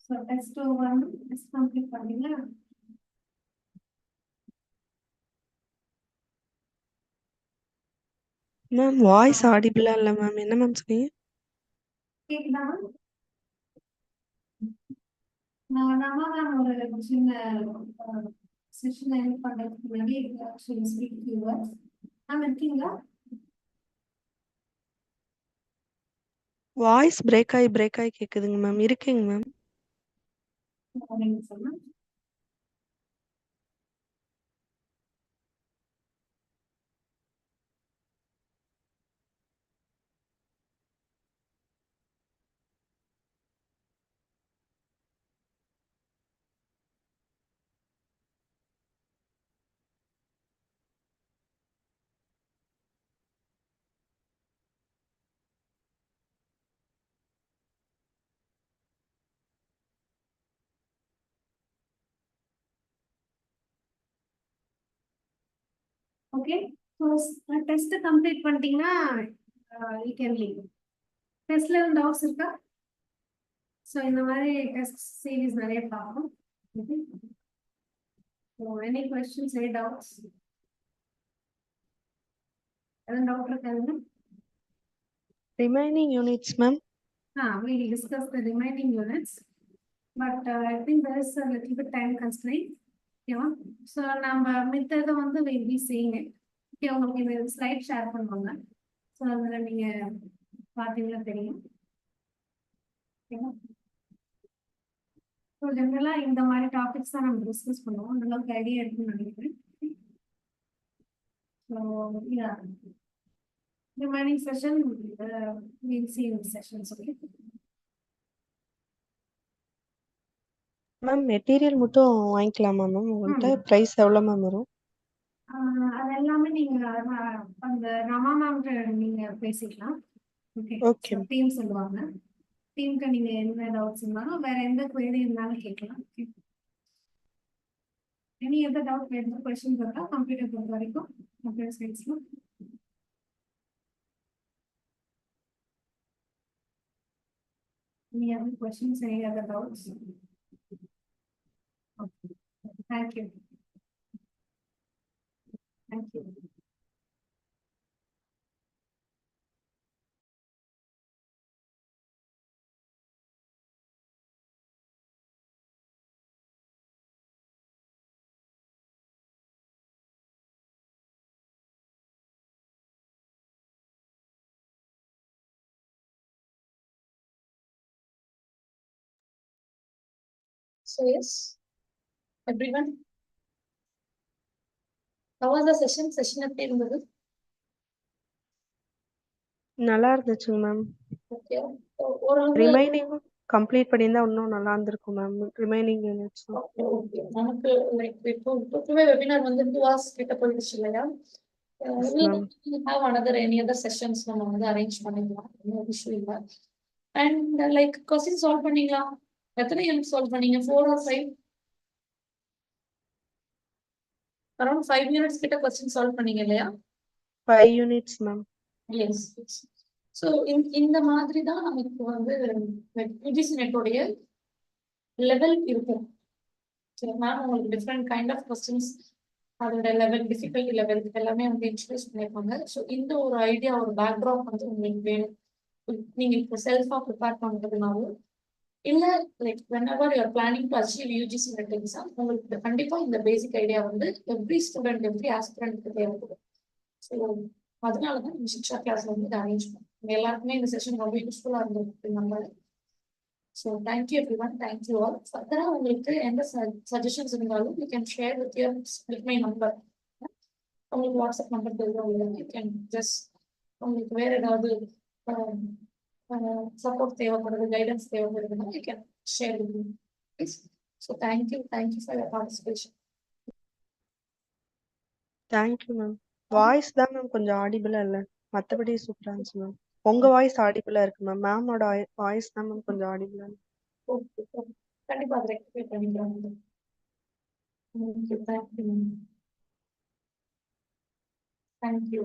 So test 1 is complete பண்ணீங்களா? மேம் வாய்ஸ் ஆடிபிளா இல்ல மேம். என்ன மேம் சொன்னீங்க? கேக்குதா? நான் ஒரு சின்ன செஷன் எண்ட் பண்றதுக்கு முன்னாடி ஆக்சுவலி ஸ்பீக் டு யுவர்ஸ். நான் இருக்கீங்களா? வாய்ஸ் பிரேக் ஆகி கேக்குதுங்க மேம். இருக்கீங்க மேம். சொன்னா ஓகே. ஸோ டெஸ்ட் கம்ப்ளீட் பண்ணிட்டீங்கன்னா யூ கேன் லீவ். டெஸ்ட்ல டவுட்ஸ் இருக்கா? ஸோ இந்த மாதிரி டெஸ்ட் சீரீஸ் நிறைய பார்ப்போம். So any questions, any doubts? எதுவும் டவுட் இருக்காங்க? Remaining units, ma'am. We will discuss the remaining units, but I think there is a little bit time constraint. Yeah, so நம்ம மித்தத வந்து we'll be seeing it. Okay, உங்களுக்கு இந்த slide share பண்ணுவாங்க. So அதில் நீங்க பார்த்தீங்கன்னா தெரியும். ஓகேவா? ஸோ ஜென்ரலாக இந்த மாதிரி டாபிக்ஸ் தான் நம்ம டிஸ்கஸ் பண்ணுவோம். அந்த அளவுக்கு ஐடியா இருக்குன்னு நினைக்கிறேன். So yeah, remaining session we'll see in the sessions. Okay. Ma'am material மட்டும் வாங்கிக்கலாமா மேம்? உங்கள்கிட்ட ப்ரைஸ் எவ்வளோ மேம் வரும்? அது எல்லாமே நீங்க அந்த ரமா மேம்கிட்ட நீங்க பேசிக்கலாம். Okay, Okay. டீம் சொல்லுவாங்க. டீமுக்கு நீங்க என்ன டவுட்ஸ் இருந்தாலும் வேற எந்த query இருந்தாலும் கேட்கலாம். எனி அதர் டவுட், எந்த கொஸ்டின் இருக்கா கம்ப்யூட்டர் பொறுத்த வரைக்கும், கம்ப்யூட்டர் சயின்ஸ்ல any other questions, any other doubts? Okay. Thank you. Thank you. So yes, everyone. How was the session? Session எப்படி இருந்தது? நல்லா இருந்துச்சுங்க மேம். Okay. ஓரளவு ரிமைனிங் கம்ப்ளீட் பண்ணியிருந்தா இன்னும் நல்லா இருந்திருக்கும் மேம். Remaining units. okay. நமக்கு like இப்போ இப்பவே வெபினார் வந்து 2 hours கிட்ட போயிடுச்சு இல்லையா? Yes, we'll ma'am. have another any other sessions நம்ம வந்து அரேஞ்ச் பண்ணிக்கலாம். No issue இல்ல. And like questions solve பண்ணீங்களா? எத்தனை யூனிட் சால்வ் பண்ணீங்க? 4 or 5? Around 5 units கிட்ட questions solve பண்ணீங்க இல்லையா? 5 யூனிட்ஸ் மேம். Yes. So இந்த மாதிரி தான் நமக்கு வந்து UGC NET உடைய லெவல் இருக்கும். சரி மேம், உங்களுக்கு டிஃப்ரெண்ட் கைண்ட் ஆஃப் கொஸ்டின்ஸ், அதோட லெவல், டிஃபிகல்ட்டி லெவல் எல்லாமே வந்து இன்ட்ரடியூஸ் பண்ணியிருப்பாங்க. ஸோ இந்த ஒரு ஐடியா, ஒரு பேக்ரவுண்ட் வந்து உங்களுக்கு வேணும். நீங்க இப்போ செல்ஃபா ப்ரிப்பேர் பண்றதுனாலும் இல்லை like whenever you are planning to achieve UGC NET exam, உங்களுக்கு கண்டிப்பா இந்த பேசிக் ஐடியா வந்து எவ்ரி ஸ்டூடெண்ட், எவ்ரி ஆஸ்பிரண்ட்க்கு தேவைப்படும். ஸோ அதனால தான் இந்த சிக்ஷா கிளாஸ்ல வந்து இதை அரேஞ்ச் பண்ணுவோம். எல்லாருக்குமே இந்த செஷன் ரொம்ப யூஸ்ஃபுல்லா இருந்திருக்கு number. So thank you everyone, thank you all. ஃபர்தராக உங்களுக்கு எந்த சஜஷன்ஸ் இருந்தாலும் you can share with my number. உங்களுக்கு வாட்ஸ்அப் நம்பர் தெரியும், யூ கேன் ஜஸ்ட் உங்களுக்கு வேற ஏதாவது சப்போர்ட் தேவைப்படுது, கைடன்ஸ் தேவைப்படுதுன்னா you can share with me. So thank you for your participation. Thank you ma'am. Voice தான் மேம் கொஞ்சம் ஆடிபிளா இல்லை, மற்றபடி சூப்பரா இருந்துச்சு மேம். உங்க வாய்ஸ் ஆடிபிளா இருக்கு மேம். மேமோட வாய்ஸ் தான் மேம் கொஞ்சம் ஆடிபிளா இருக்கு. ஓகே, கண்டிப்பா அதை ரெக்டிஃபை பண்ணிக்கலாம். தேங்க்யூ.